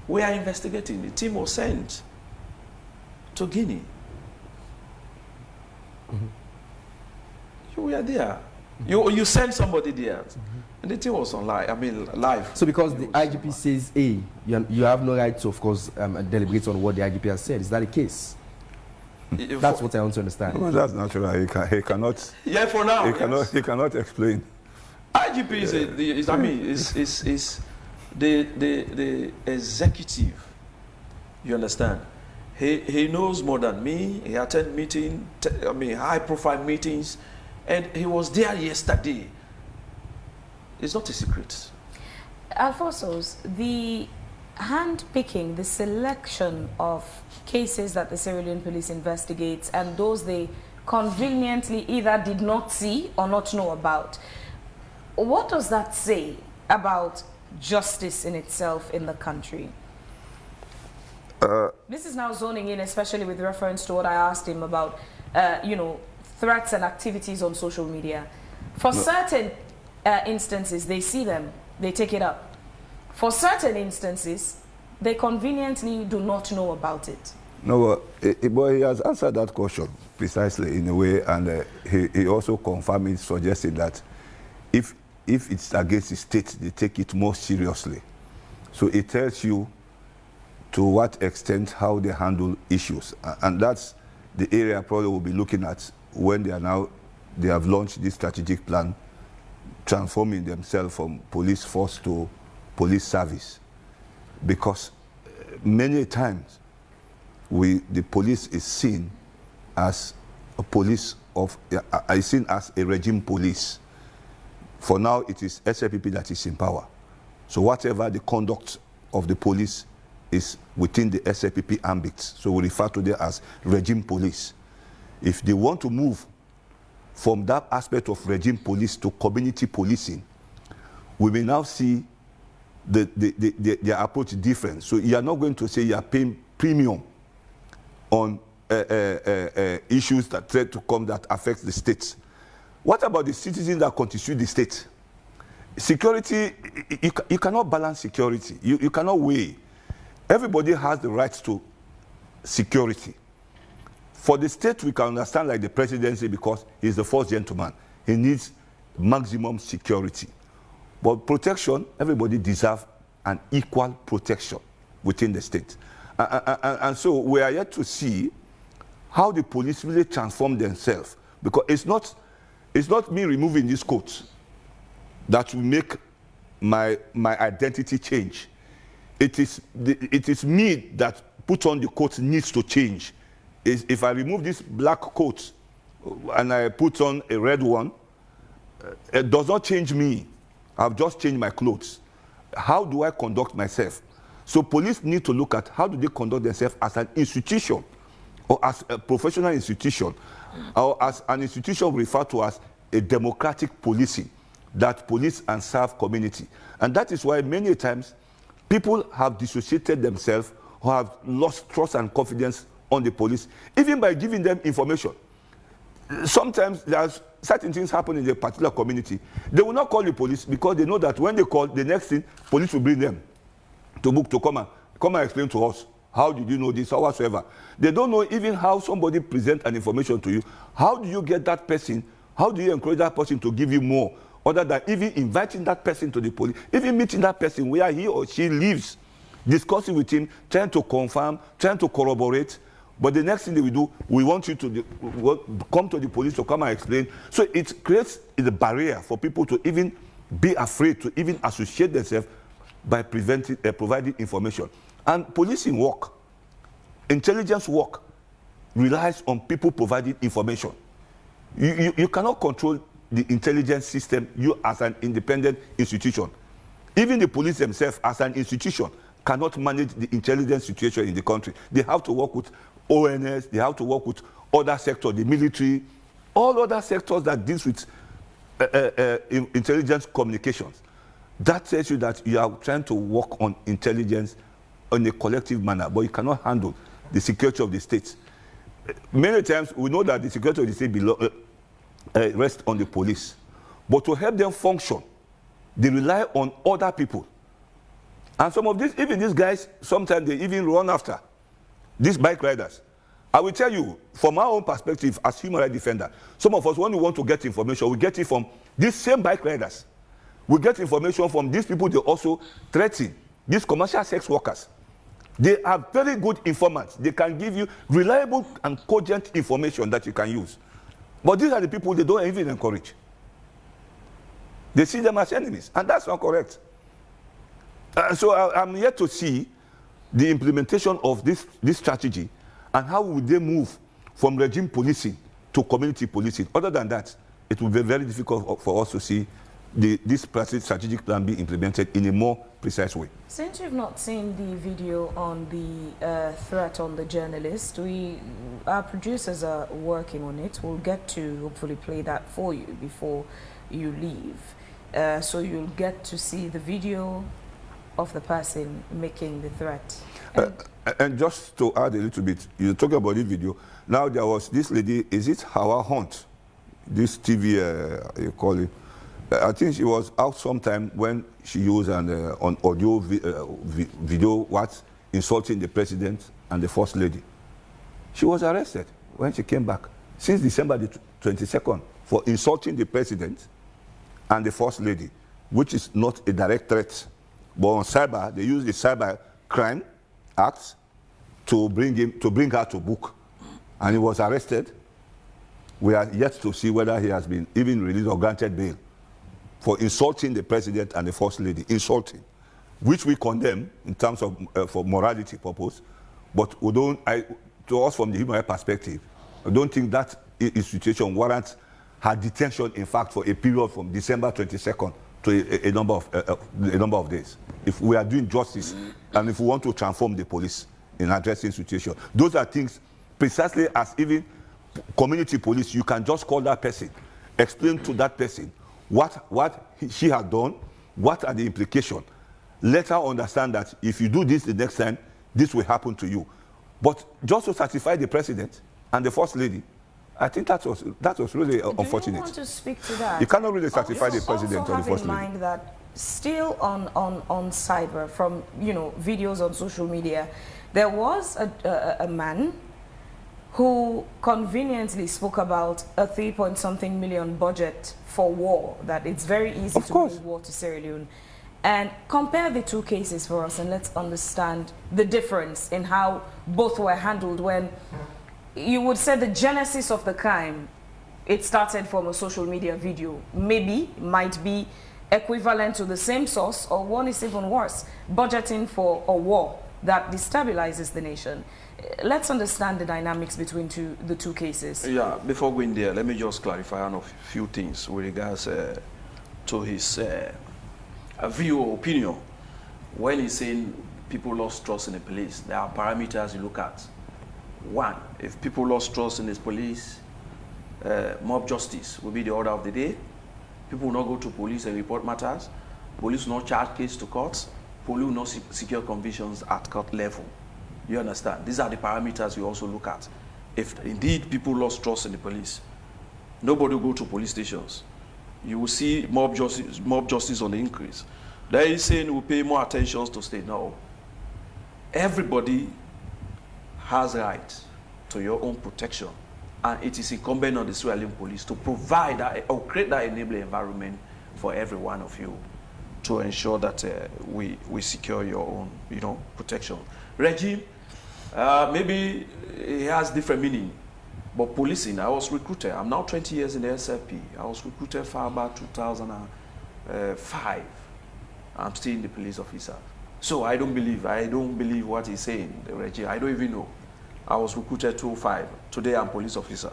we are investigating. The team was sent to Guinea. You were there. You sent somebody there. And the team was live. So because the IGP says A, you have no right to, of course, deliberate on what the IGP has said. Is that the case? That's what I want to understand. Well, that's natural. He cannot. Yeah, for now. He cannot explain. IGP is the executive. You understand? He knows more than me. He attend meeting, high-profile meetings, and he was there yesterday. It's not a secret. Alfonso's, the hand-picking, the selection of cases that the Sierra Leone police investigates and those they conveniently either did not see or not know about, what does that say about justice in itself in the country? This is now zoning in, especially with reference to what I asked him about, threats and activities on social media. For certain instances, they see them, they take it up. For certain instances, they conveniently do not know about it. No, but he has answered that question precisely in a way, and he also confirmed it, suggesting that if it's against the state, they take it more seriously. So it tells you to what extent how they handle issues. And that's the area probably we'll be looking at when they have launched this strategic plan, transforming themselves from police force to police service. Because many times the police is seen as a police seen as a regime police. For now, it is SLPP that is in power. So whatever the conduct of the police is within the SLPP ambit. So we refer to them as regime police. If they want to move from that aspect of regime police to community policing, we may now see their approach different. So you are not going to say you are paying premium on issues that threat to come that affects the state. What about the citizens that constitute the state? Security, you cannot balance security. You cannot weigh. Everybody has the right to security. For the state, we can understand like the presidency because he's the first gentleman. He needs maximum security. But protection, everybody deserves an equal protection within the state. And so we are yet to see how the police really transform themselves. Because it's not me removing this coat that will make my identity change. It is me that put on the coat needs to change. If I remove this black coat and I put on a red one, it does not change me. I've just changed my clothes. How do I conduct myself? So police need to look at how do they conduct themselves as an institution or as a professional institution or as an institution referred to as a democratic policing that police and serve community. And that is why many times people have dissociated themselves or have lost trust and confidence on the police, even by giving them information. Sometimes there's certain things happen in a particular community. They will not call the police because they know that when they call, the next thing, police will bring them to come and explain to us. How did you know this or whatsoever? They don't know even how somebody presents an information to you. How do you get that person? How do you encourage that person to give you more? Other than even inviting that person to the police, even meeting that person where he or she lives. discussing with him, trying to confirm, trying to corroborate. But the next thing they will do, we want you to come to the police to come and explain. So it creates the barrier for people to even be afraid to even associate themselves by providing information. And policing work, intelligence work, relies on people providing information. You cannot control the intelligence system, you as an independent institution. Even the police themselves as an institution cannot manage the intelligence situation in the country. They have to work with ONS, they have to work with other sectors, the military, all other sectors that deals with intelligence communications. That tells you that you are trying to work on intelligence in a collective manner, but you cannot handle the security of the state. Many times we know that the security of the state rests on the police, but to help them function, they rely on other people. And some of these, even these guys, sometimes they even run after these bike riders. I will tell you, from our own perspective as human rights defender, some of us, when we want to get information, we get it from these same bike riders. We get information from these people they also threaten, these commercial sex workers. They are very good informants. They can give you reliable and cogent information that you can use. But these are the people they don't even encourage. They see them as enemies, and that's not correct. So I'm yet to see the implementation of this strategy and how would they move from regime policing to community policing. Other than that, it will be very difficult for us to see this strategic plan be implemented in a more precise way. Since you've not seen the video on the threat on the journalist, our producers are working on it. We'll get to hopefully play that for you before you leave. So you'll get to see the video of the person making the threat. And just to add a little bit, you talk about the video. Now there was this lady, is it Hawa Hunt? This TV, you call it. I think she was out sometime when she used on audio video insulting the president and the first lady. She was arrested when she came back since December the 22nd for insulting the president and the first lady, which is not a direct threat. But on cyber, they use the cyber crime act to bring her to book. And he was arrested. We are yet to see whether he has been even released or granted bail for insulting the president and the first lady, insulting, which we condemn in terms of for morality purpose. But we don't, to us from the human rights perspective, I don't think that institution warrants her detention, in fact, for a period from December 22nd to a number of days. If we are doing justice and if we want to transform the police in addressing situation, those are things precisely as even community police, you can just call that person, explain to that person what she has done, what are the implications. Let her understand that if you do this the next time, this will happen to you. But just to satisfy the president and the first lady, I think that was really unfortunate. Do you want to speak to that? You cannot really satisfy the president or the first lady. Also have in mind that still on cyber, from videos on social media, there was a man who conveniently spoke about a 3-point-something million budget for war, that it's very easy to bring war to Sierra Leone. And compare the two cases for us and let's understand the difference in how both were handled. When you would say the genesis of the crime, it started from a social media video, maybe might be equivalent to the same source, or one is even worse, budgeting for a war that destabilizes the nation. Let's understand the dynamics between the two cases. Yeah, before going there, let me just clarify on a few things with regards to his view or opinion. When he's saying people lost trust in the police, there are parameters you look at. One, if people lost trust in the police, mob justice will be the order of the day. People will not go to police and report matters. Police will not charge case to courts. Police will not secure convictions at court level. You understand? These are the parameters you also look at. If indeed people lost trust in the police, nobody will go to police stations. You will see mob justice on the increase. There is saying we'll pay more attention to state. No. Everybody has right to your own protection, and it is incumbent on the Sierra Leone police to provide that or create that enabling environment for every one of you. to ensure that we secure your own, protection. Regime, maybe it has different meaning, but policing, I was recruited. I'm now 20 years in the SLP. I was recruited far back 2005. I'm still in the police officer. So I don't believe what he's saying, the regime. I don't even know. I was recruited 2005. Today I'm police officer,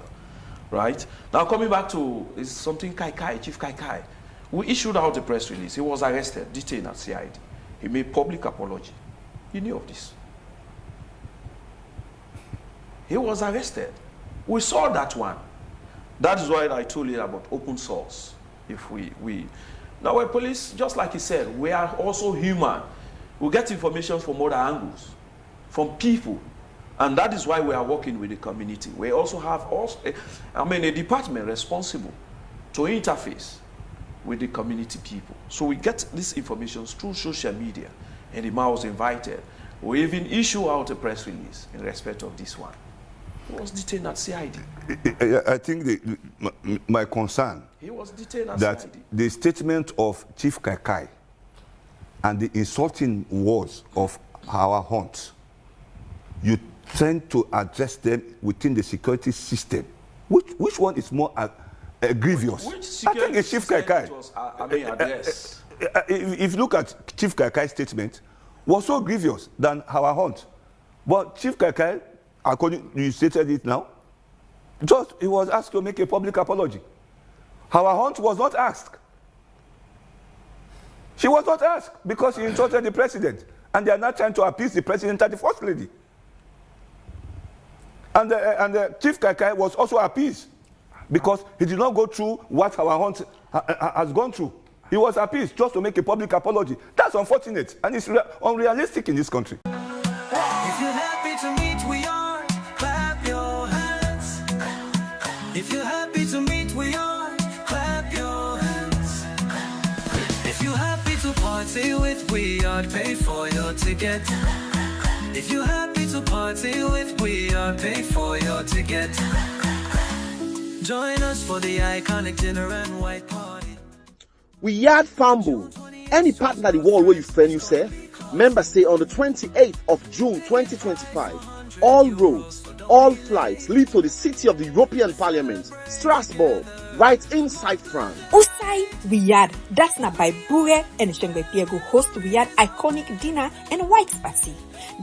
right? Now coming back to something Chief Kai. We issued out a press release. He was arrested, detained at CID. He made public apology. He knew of this. He was arrested. We saw that one. That is why I told you about open source. If we now we're police, just like he said, we are also human. We get information from other angles, from people. And that is why we are working with the community. We also have a department responsible to interface with the community people. So we get this information through social media, and the man was invited. We even issue out a press release in respect of this one. He was detained at CID. I think my concern He was detained at that CID. the statement of Chief Kai and the insulting words of our Hunt, you tend to address them within the security system. Which one is more grievous? Which I think it's Chief Kai. address. If you look at Chief Kaikai's statement, was so grievous than our Hunt. But Chief Kaikai, according you stated it now, just he was asked to make a public apology. Our Hunt was not asked. She was not asked because he insulted the president, and they are not trying to appease the president and the first lady. And the Chief Kaikai was also appeased because he did not go through what our Hunt has gone through. He was appeased just to make a public apology. That's unfortunate, and it's unrealistic in this country. If you're happy to meet, we are. Clap your hands. If you're happy to meet, we are. Clap your hands. If you're happy to party with, we are. Pay for your ticket. If you're happy to party with, we are. Pay for your ticket. Join us for the iconic dinner and white party. We yard fumble. Any partner at the wall where you friend yourself. Members say on the 28th of June 2025, all roads, all flights lead to the city of the European Parliament, Strasbourg, right inside France. Usai Riyadh, that's not by Bure and Shengwe Piego host Riyadh iconic dinner and white party.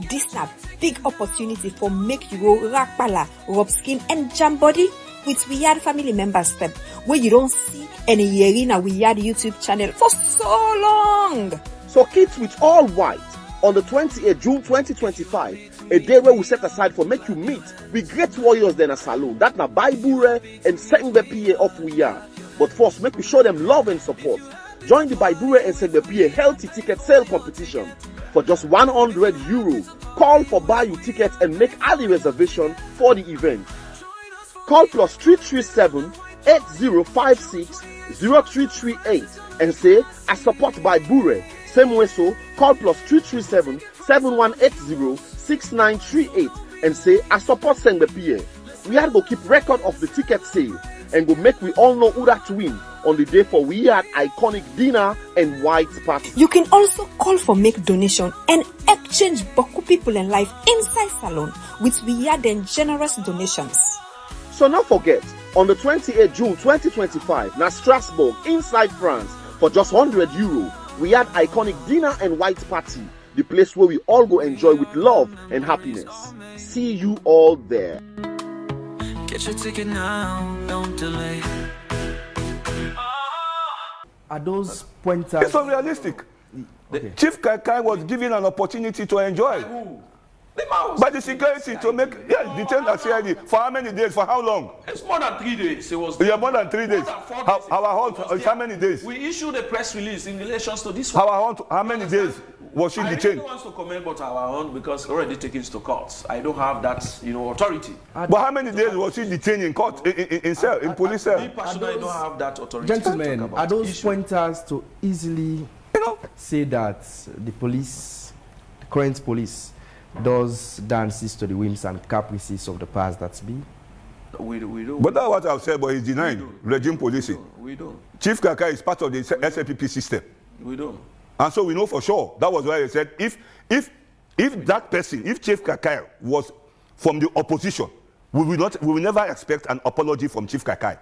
This na big opportunity for make you go rakpala, rub skin and jam body with Riyadh family members step where you don't see any Yerina Riyadh YouTube channel for so long. So kids with all white on the 28th June 2025, a day where we set aside for make you meet with great warriors then a saloon. That na Baibure and Sengbe PA of Riyadh. But first, make we show them love and support. Join the Baibure and Sengbe PA healthy ticket sale competition. For just €100, call for buy you tickets and make early reservation for the event. Call plus 337 8056 0338 and say I support Baibure. Same way so, call plus 337 7180 6938 and say I support Sengbe PA. We had to keep record of the ticket sale and go make we all know who that win on the day for we had iconic dinner and white party. You can also call for make donation and exchange Boku people and life inside salon with Riyadh and generous donations. So not forget, on the 28th June 2025, na Strasbourg inside France for just €100, we had iconic dinner and white party, the place where we all go enjoy with love and happiness. See you all there. Get your ticket now, don't delay. Are those pointers? It's unrealistic. Okay. Chief Kai was given an opportunity to enjoy. By the security to make, detained at CID for how many days, for how long? It's more than 3 days. It was More than 3 days. More than 4 days. How many days? We issued a press release in relation to this one. How many days was she I detained? don't want to comment about our own because already taken to court. I don't have that, authority. But how many days was she detained in court, in cell, in police cell? Me personally, I don't have that authority. Gentlemen, to talk are about those issue. pointers to easily say that the police, the current police, does dances to the whims and caprices of the past that's been? We don't. But that's what I've said, but he's denying regime policing. We don't. Chief Kai is part of the SLPP system. We don't. And so we know for sure, that was why he said, if that person, if Chief Kakai was from the opposition, we will never expect an apology from Chief Kakai.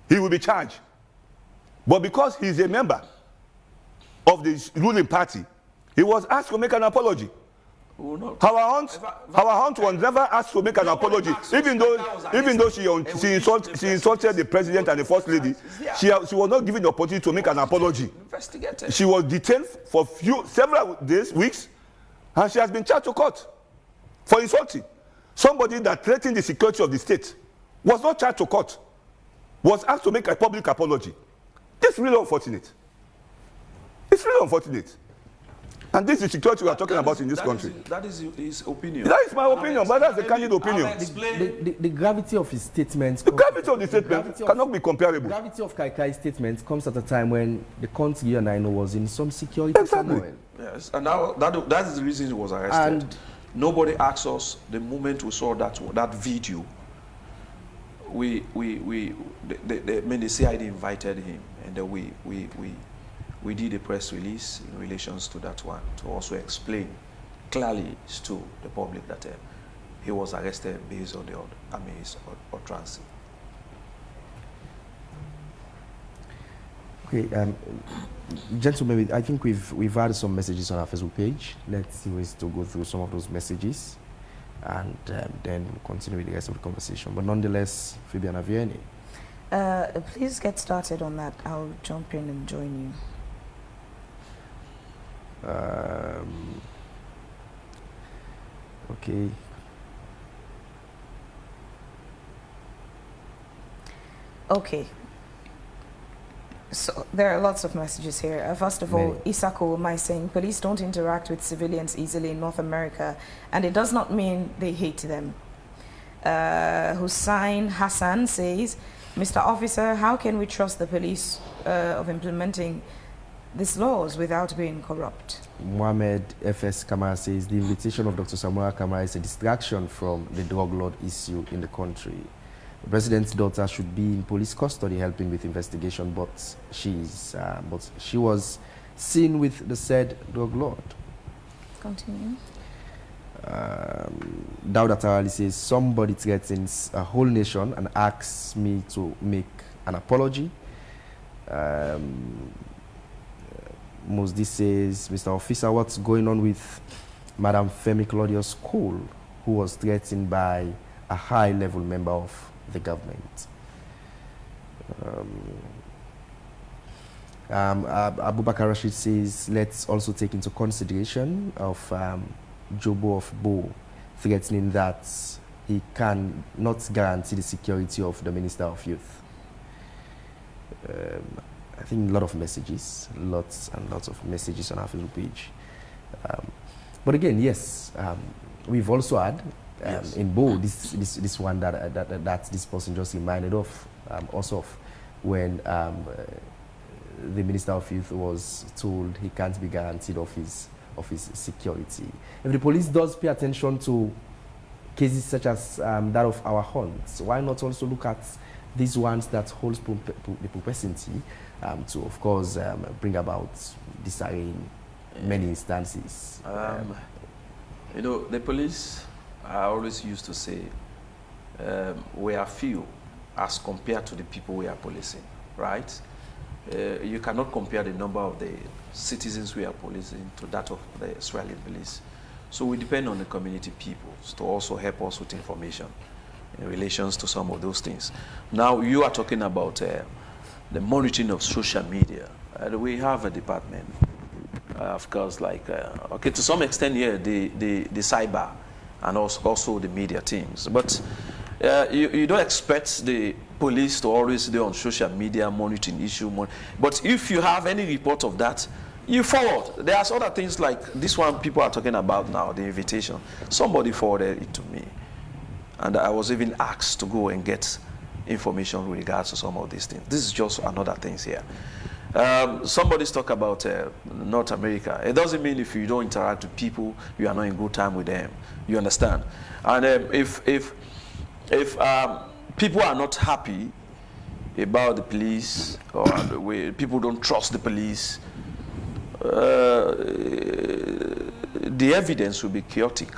He will be charged. But because he's a member of the ruling party, he was asked to make an apology. Hawa Hunt was never asked to make an apology, even though she insulted the president and the first lady. She was not given the opportunity to make an apology. She was detained for several days, weeks, and she has been charged to court for insulting. Somebody that threatened the security of the state was not charged to court, was asked to make a public apology. This is really unfortunate. It's really unfortunate. And this is the security we are talking about in this country. That is his opinion. That is my opinion, but that's the candid opinion. The gravity of his statements... The gravity of the statement cannot be comparable. The gravity of Kaikai's statements comes at a time when the country, you and I know, was in some security turmoil. Yes, and that is the reason he was arrested. And nobody asked us the moment we saw that video. The CID invited him, and then we did a press release in relations to that one to also explain clearly to the public that he was arrested based on his utterance. Okay, gentlemen, I think we've had some messages on our Facebook page. Let's see ways to go through some of those messages, and then continue with the rest of the conversation. But nonetheless, Fabian Avieni. Please get started on that. I'll jump in and join you. Okay. Okay. So there are lots of messages here. First of all, Isako Umai saying police don't interact with civilians easily in North America, and it does not mean they hate them. Hussein Hassan says, Mr. Officer, how can we trust the police of implementing these laws without being corrupt? Mohamed F.S. Kamara says the invitation of Dr. Samuel Kamara is a distraction from the drug lord issue in the country. The president's daughter should be in police custody helping with investigation, but she was seen with the said drug lord. Continue. Dauda Tarali says somebody threatens a whole nation and asks me to make an apology. Mosdi says, Mr. Officer, what's going on with Madam Femi Claudius Cole, who was threatened by a high-level member of the government? Abubakar Rashid says, let's also take into consideration of Jobo of Bo threatening that he can not guarantee the security of the Minister of Youth. I think a lot of messages, lots and lots of messages on our Facebook page. But again, yes, we've also had in Bo this one that this person just reminded of us of when the Minister of Youth was told he can't be guaranteed of his security. If the police does pay attention to cases such as that of our hunts, why not also look at these ones that holds the propensity to, of course, bring about disarray in many instances? You know, the police, I always used to say, we are few as compared to the people we are policing, right? You cannot compare the number of the citizens we are policing to that of the Israeli police. So we depend on the community people to also help us with information in relations to some of those things. Now, you are talking about the monitoring of social media. We have a department, of course, like, okay, to some extent here, the cyber and also the media teams. But you don't expect the police to always be on social media monitoring issue. But if you have any report of that, you forward. There are other things like this one people are talking about now, the invitation. Somebody forwarded it to me. And I was even asked to go and get information with regards to some of these things. This is just another things here. Somebody's talk about North America. It doesn't mean if you don't interact with people, you are not in good time with them. You understand? And if people are not happy about the police, or the way people don't trust the police, the evidence will be chaotic.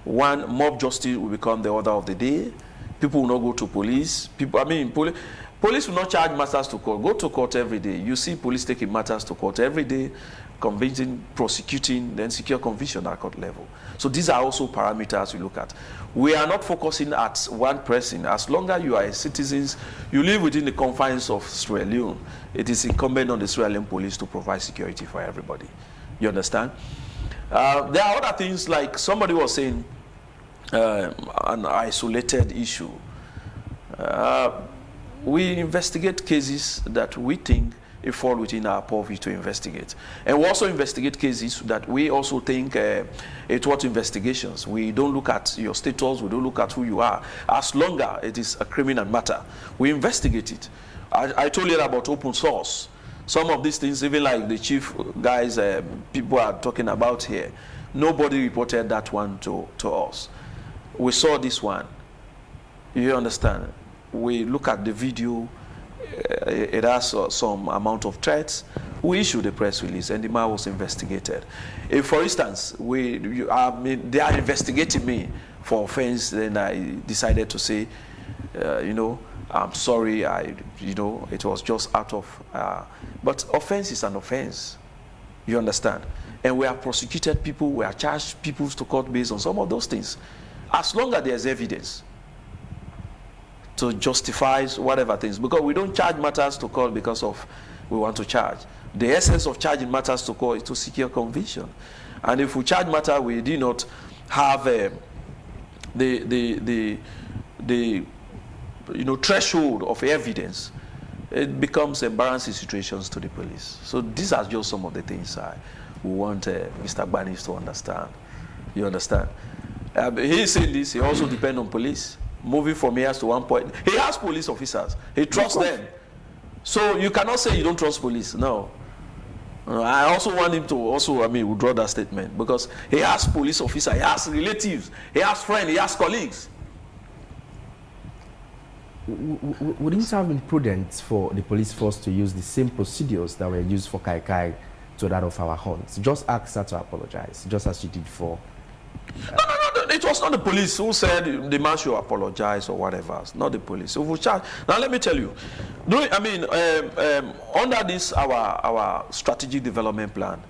One, mob justice will become the order of the day. People will not go to police. Police will not charge matters to court. Go to court every day. You see police taking matters to court every day, convicting, prosecuting, then secure conviction at court level. So these are also parameters we look at. We are not focusing at one person. As long as you are a citizen, you live within the confines of Sierra Leone, it is incumbent on the Sierra Leone police to provide security for everybody. You understand? There are other things like somebody was saying, an isolated issue. We investigate cases that we think it fall within our purview to investigate. And we also investigate cases that we also think it worth investigations. We don't look at your status, we don't look at who you are. As long as it is a criminal matter, we investigate it. I told you about open source. Some of these things, even like the chief guys, people are talking about here, nobody reported that one to us. We saw this one. You understand? We look at the video, it has some amount of threats. We issued a press release and the man was investigated. If, for instance, they are investigating me for offense, then I decided to say, I'm sorry, it was just out of, but offense is an offense. You understand? And we have prosecuted people, we have charged people to court based on some of those things. As long as there's evidence to justify whatever things, because we don't charge matters to court because of we want to charge. The essence of charging matters to court is to secure conviction. And if we charge matter, we do not have the threshold of evidence, it becomes embarrassing situations to the police. So these are just some of the things we want Mr. Banis to understand. You understand? He said this, he also depends on police. Moving from here to one point. He has police officers. He trusts them. So you cannot say you don't trust police. No. I also want him to withdraw that statement, because he has police officers, he has relatives, he has friends, he has colleagues. Wouldn't it have been prudent for the police force to use the same procedures that were used for Kai Kai to that of our hunts? Just ask her to apologize, just as she did for... No. It was not the police who said the man should apologize or whatever. It's not the police. So now let me tell you, under this our strategic development plan,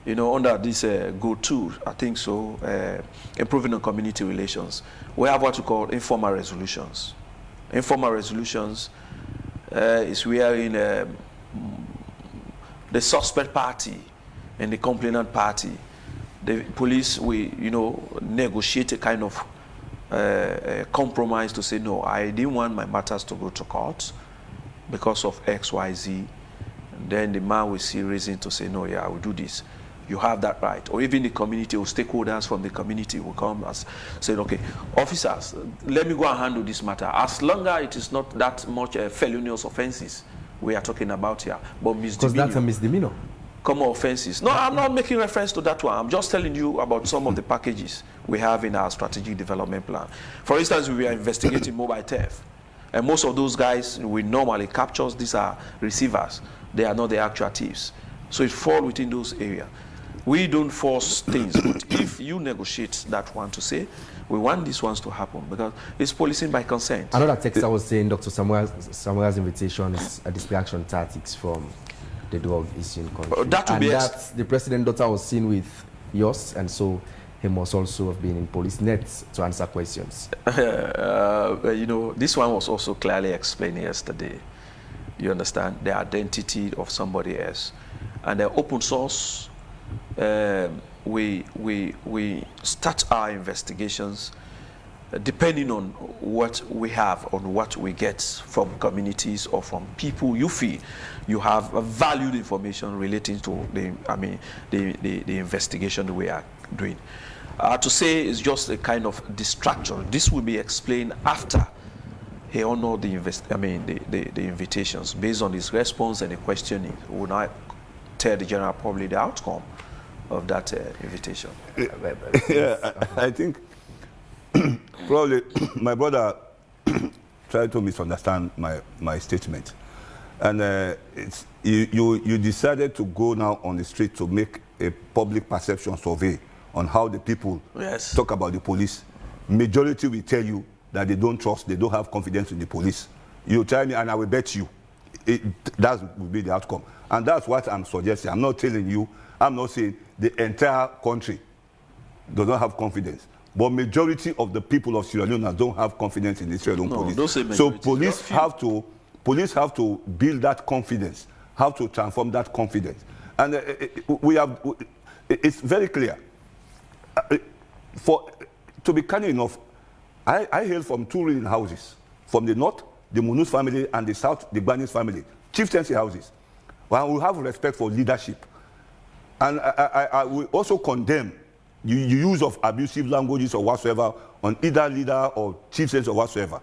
under this go-to, I think so, improving on community relations, we have what we call informal resolutions. Informal resolutions is wherein the suspect party and the complainant party, the police will, negotiate a kind of compromise to say, no, I didn't want my matters to go to court because of X, Y, Z. And then the man will see reason to say, no, yeah, I will do this. You have that right. Or even the community or stakeholders from the community will come and say, okay, officers, let me go and handle this matter. As long as it is not that much felonious offenses we are talking about here, but misdemeanor. Because that's a misdemeanor. Common offenses. No, I'm not making reference to that one. I'm just telling you about some of the packages we have in our strategic development plan. For instance, we are investigating mobile theft. And most of those guys we normally capture, these are receivers. They are not the actual thieves. So it falls within those areas. We don't force things, but if you negotiate that one to say, we want these ones to happen, because it's policing by consent. Another text I was saying, Dr. Samuel's invitation is a distraction tactics from the drug issue in country. That the president daughter was seen with yours, and so he must also have been in police nets to answer questions. This one was also clearly explained yesterday. You understand? The identity of somebody else. And the open source, we start our investigations depending on what we have, on what we get from communities or from people you feel you have valued information relating to the investigation we are doing. To say it's just a kind of distraction. This will be explained after he honored the invitations. Based on his response and the questioning, we will not tell the general public the outcome of that invitation. Yeah, I think probably my brother tried to misunderstand my statement. And you decided to go now on the street to make a public perception survey on how the people Yes. talk about the police. Majority will tell you that they don't trust, they don't have confidence in the police. You tell me, and I will bet you that will be the outcome. And that's what I'm suggesting. I'm not telling you, I'm not saying the entire country does not have confidence. But majority of the people of Sierra Leone don't have confidence in the Sierra Leone police. Don't say So majority, police have to build that confidence, have to transform that confidence. And it's very clear. To be candid enough, I hail from two ruling houses. From the north, the Munus family, and the south, the Gbanis family. Chieftaincy houses. Well, we have respect for leadership. And I will also condemn the use of abusive languages or whatsoever on either leader or chieftains or whatsoever.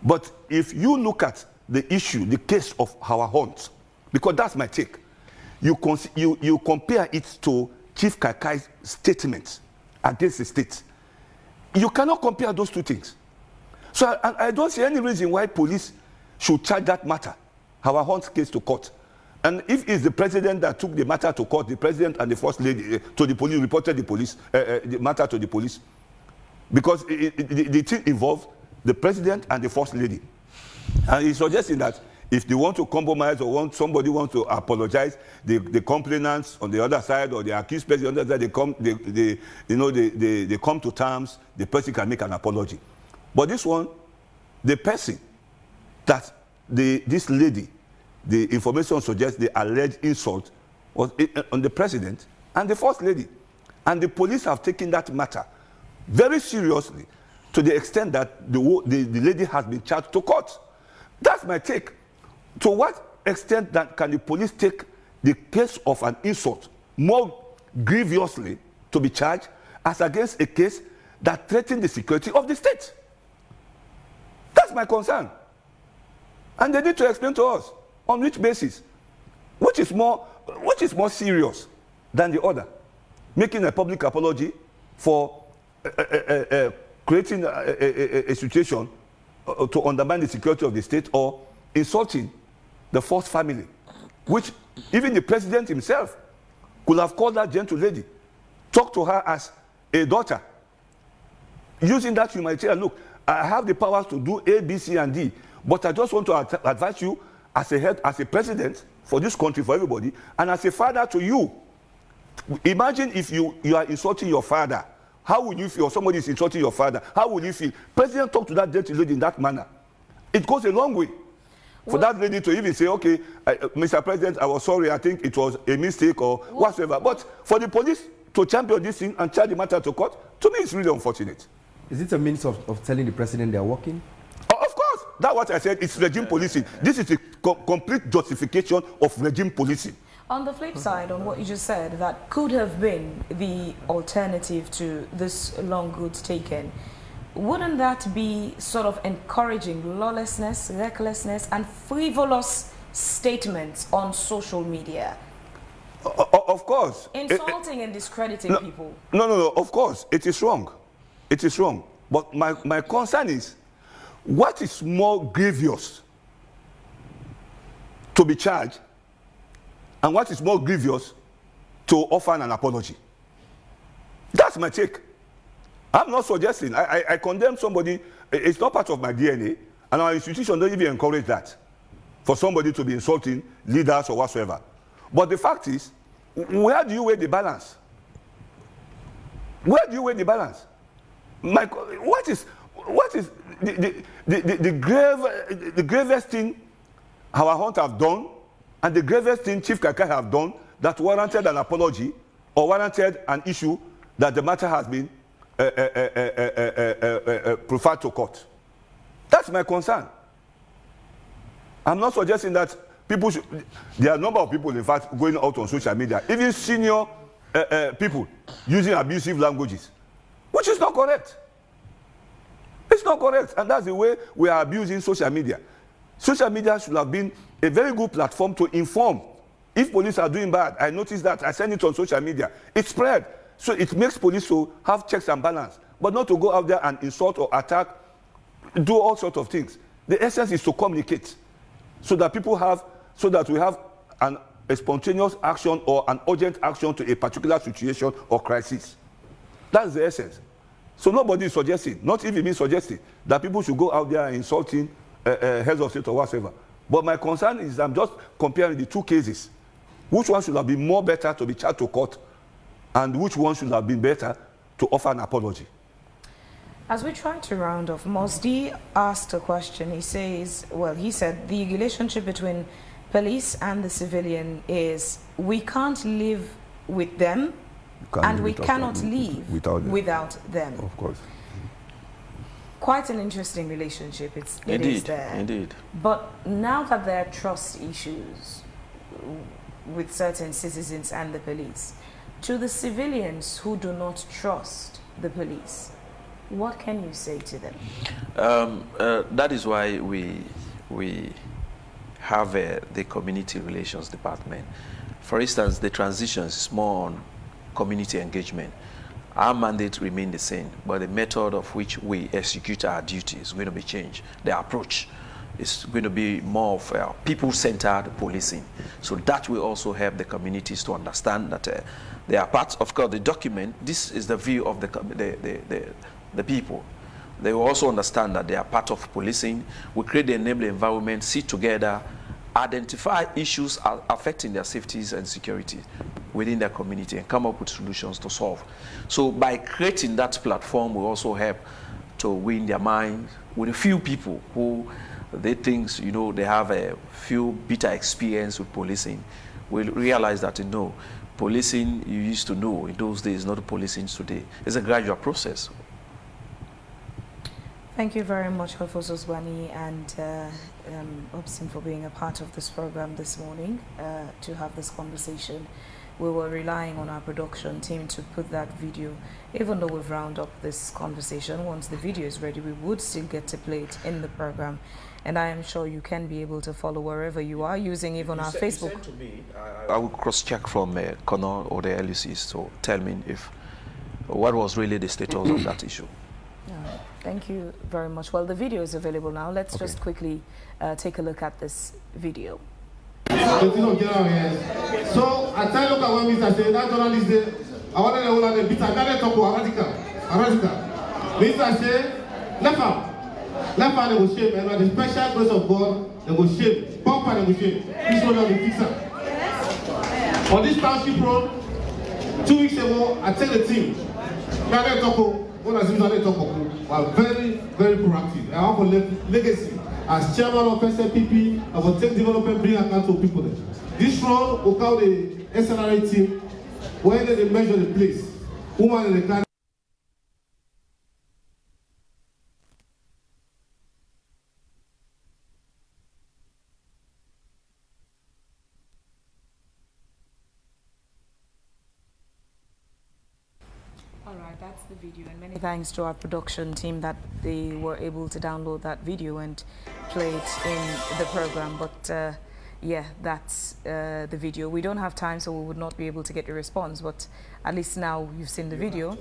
But if you look at the issue, the case of our hunt, because that's my take, you compare it to Chief Kaikai's statement against the state. You cannot compare those two things. So I don't see any reason why police should charge that matter, our hunt case, to court. And if it's the president that took the matter to court, the president and the first lady to the police, reported the matter to the police, because the thing involved the president and the first lady. And he's suggesting that if they want to compromise or somebody wants to apologize, the complainants on the other side or the accused person on the other side, they come to terms, the person can make an apology. But this one, the person that this lady, the information suggests the alleged insult was on the president and the first lady. And the police have taken that matter very seriously to the extent that the lady has been charged to court. That's my take. To what extent can the police take the case of an insult more grievously to be charged as against a case that threatens the security of the state? That's my concern. And they need to explain to us on which basis, which is more serious than the other. Making a public apology for creating a situation to undermine the security of the state, or insulting the first family, which even the president himself could have called that gentle lady, talked to her as a daughter, using that humanitarian, look, I have the powers to do A, B, C, and D, but I just want to advise you as a head, as a president for this country, for everybody, and as a father to you. Imagine if you are insulting your father. How would you feel? Or somebody is insulting your father. How would you feel? President talked to that gentle lady in that manner. It goes a long way for that lady to even say, okay, Mr. President, I was sorry, I think it was a mistake or whatsoever. But for the police to champion this thing and charge the matter to court, to me it's really unfortunate. Is it a means of telling the president they are working? Of course. That's what I said. It's regime policing. This is a complete justification of regime policing. On the flip side, on what you just said, that could have been the alternative to this long route taken. Wouldn't that be sort of encouraging lawlessness, recklessness, and frivolous statements on social media? Of course. Insulting and discrediting people. No, of course. It is wrong. It is wrong. But my concern is, what is more grievous to be charged, and what is more grievous to offer an apology? That's my take. I'm not suggesting. I condemn somebody. It's not part of my DNA, and our institution don't even encourage that, for somebody to be insulting leaders or whatsoever. But the fact is, where do you weigh the balance? Where do you weigh the balance? What is the gravest thing our hunt have done, and the gravest thing Chief Kaikai have done that warranted an apology or warranted an issue that the matter has been preferred to court? That's my concern. I'm not suggesting that people should. There are a number of people, in fact, going out on social media, even senior people using abusive languages, which is not correct. It's not correct, and that's the way we are abusing social media. Social media should have been a very good platform to inform. If police are doing bad, I notice that, I send it on social media. It spread. So it makes police to have checks and balance, but not to go out there and insult or attack, do all sorts of things. The essence is to communicate so that people have so that we have a spontaneous action or an urgent action to a particular situation or crisis. That's the essence. So nobody is suggesting, not even me suggesting, that people should go out there insulting heads of state or whatever. But my concern is I'm just comparing the two cases. Which one should have been more better to be charged to court, and which one should have been better to offer an apology? As we try to round off, Mosdi asked a question. He says, well, he said the relationship between police and the civilian is we can't live with them and we cannot live without them. Of course. Quite an interesting relationship. It is there. Indeed. But now that there are trust issues with certain citizens and the police, to the civilians who do not trust the police, what can you say to them? That is why we have the community relations department. For instance, the transitions is more on community engagement. Our mandate remains the same, but the method of which we execute our duties is going to be changed. The approach is going to be more of people-centered policing. So that will also help the communities to understand that they are part of the document. This is the view of the people. They will also understand that they are part of policing. We create the enabling environment, sit together, identify issues affecting their safeties and security within their community and come up with solutions to solve. So by creating that platform, we also help to win their mind with a few people who they think, they have a few bitter experience with policing. We'll realize that, policing you used to know in those days, not policing today. It's a gradual process. Thank you very much, Hafiz Oswani and Obsin, for being a part of this program this morning to have this conversation. We were relying on our production team to put that video. Even though we've rounded up this conversation, once the video is ready, we would still get to play it in the program. And I am sure you can be able to follow wherever you are using even our Facebook. You send to me, I will cross-check from Connor or the LUCs to tell me what was really the status of that issue. Thank you very much. Well, the video is available now. Let's just quickly take a look at this video. So I tell you when Mr. say that journalist say I want to know the bit I talk radical. Mr. say left hand they will shame, and by the special grace of God they will shame. Bumper they will shame. This one will be fixer. On this township road, 2 weeks ago, I tell the team, are very, very proactive. I have a legacy. As chairman of SNPP, I will take development, bring account to people there. This road will call the SNRA team when they measure the place. Woman in the car. That's the video, and many thanks to our production team that they were able to download that video and play it in the program. But yeah, that's the video. We don't have time, so we would not be able to get a response, but at least now you've seen the video.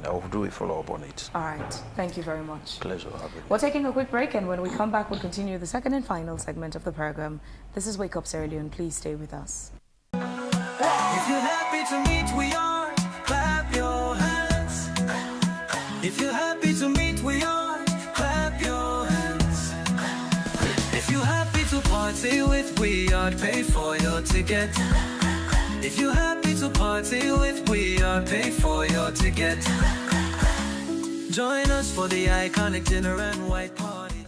I will do a follow-up on it. All right, thank you very much. Pleasure. We're taking a quick break, and when we come back, we'll continue the second and final segment of the program. This is Wake Up Sierra Leone. Please stay with us. If you're happy to meet, we are. Clap your hands. If you're happy to meet, we are. Clap your hands. If you're happy to party with, we are. Pay for your ticket. If you're happy to party with, we are. Pay for your ticket. Join us for the iconic dinner and white party.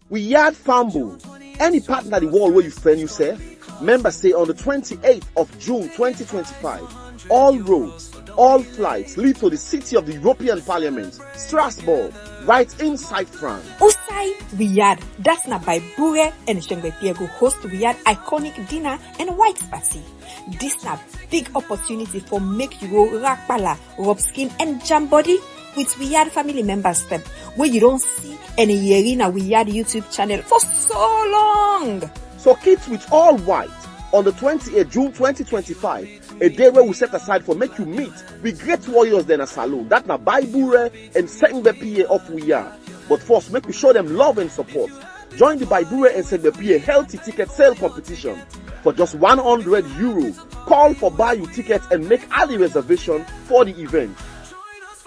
We yard fumble. Any partner the world where you find yourself. Members say on the 28th of June 2025, all roads, all flights lead to the city of the European Parliament, Strasbourg, right inside France. Usai Riyadh, that's not by Bure and Shengbe Piego host Riyadh iconic dinner and white party. This na big opportunity for make you go rakpala, rub skin and jam body with Riyadh family members them, where you don't see any year in a Riyadh YouTube channel for so long. So kids with all white on the 28th June 2025, a day where we set aside for make you meet with great warriors then a salon. That na Bible and Sengbe PA of we are. But first, make we show them love and support. join the Baibure and Sengbepie healthy ticket sale competition. For just €100, call for buy you tickets and make early reservation for the event.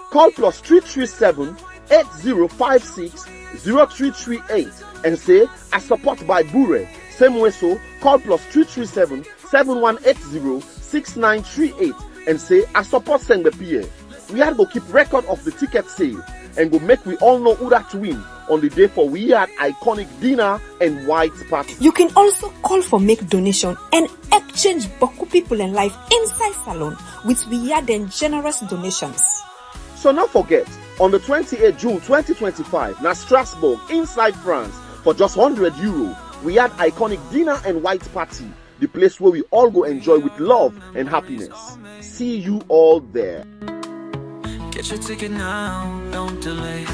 Call plus 337 8056 0338 and say I support Baibure. Same way so, call plus 337 7180 6938 and say I support Sengbepie. We are going to keep record of the ticket sale and go make we all know who that win on the day for we had iconic dinner and white party. You can also call for make donation and exchange Boku people and life inside salon with weird and generous donations. So not forget, on the 28th June 2025, na Strasbourg inside France for just €100, we had iconic dinner and white party, the place where we all go enjoy with love and happiness. See you all there. Get your ticket now, don't delay.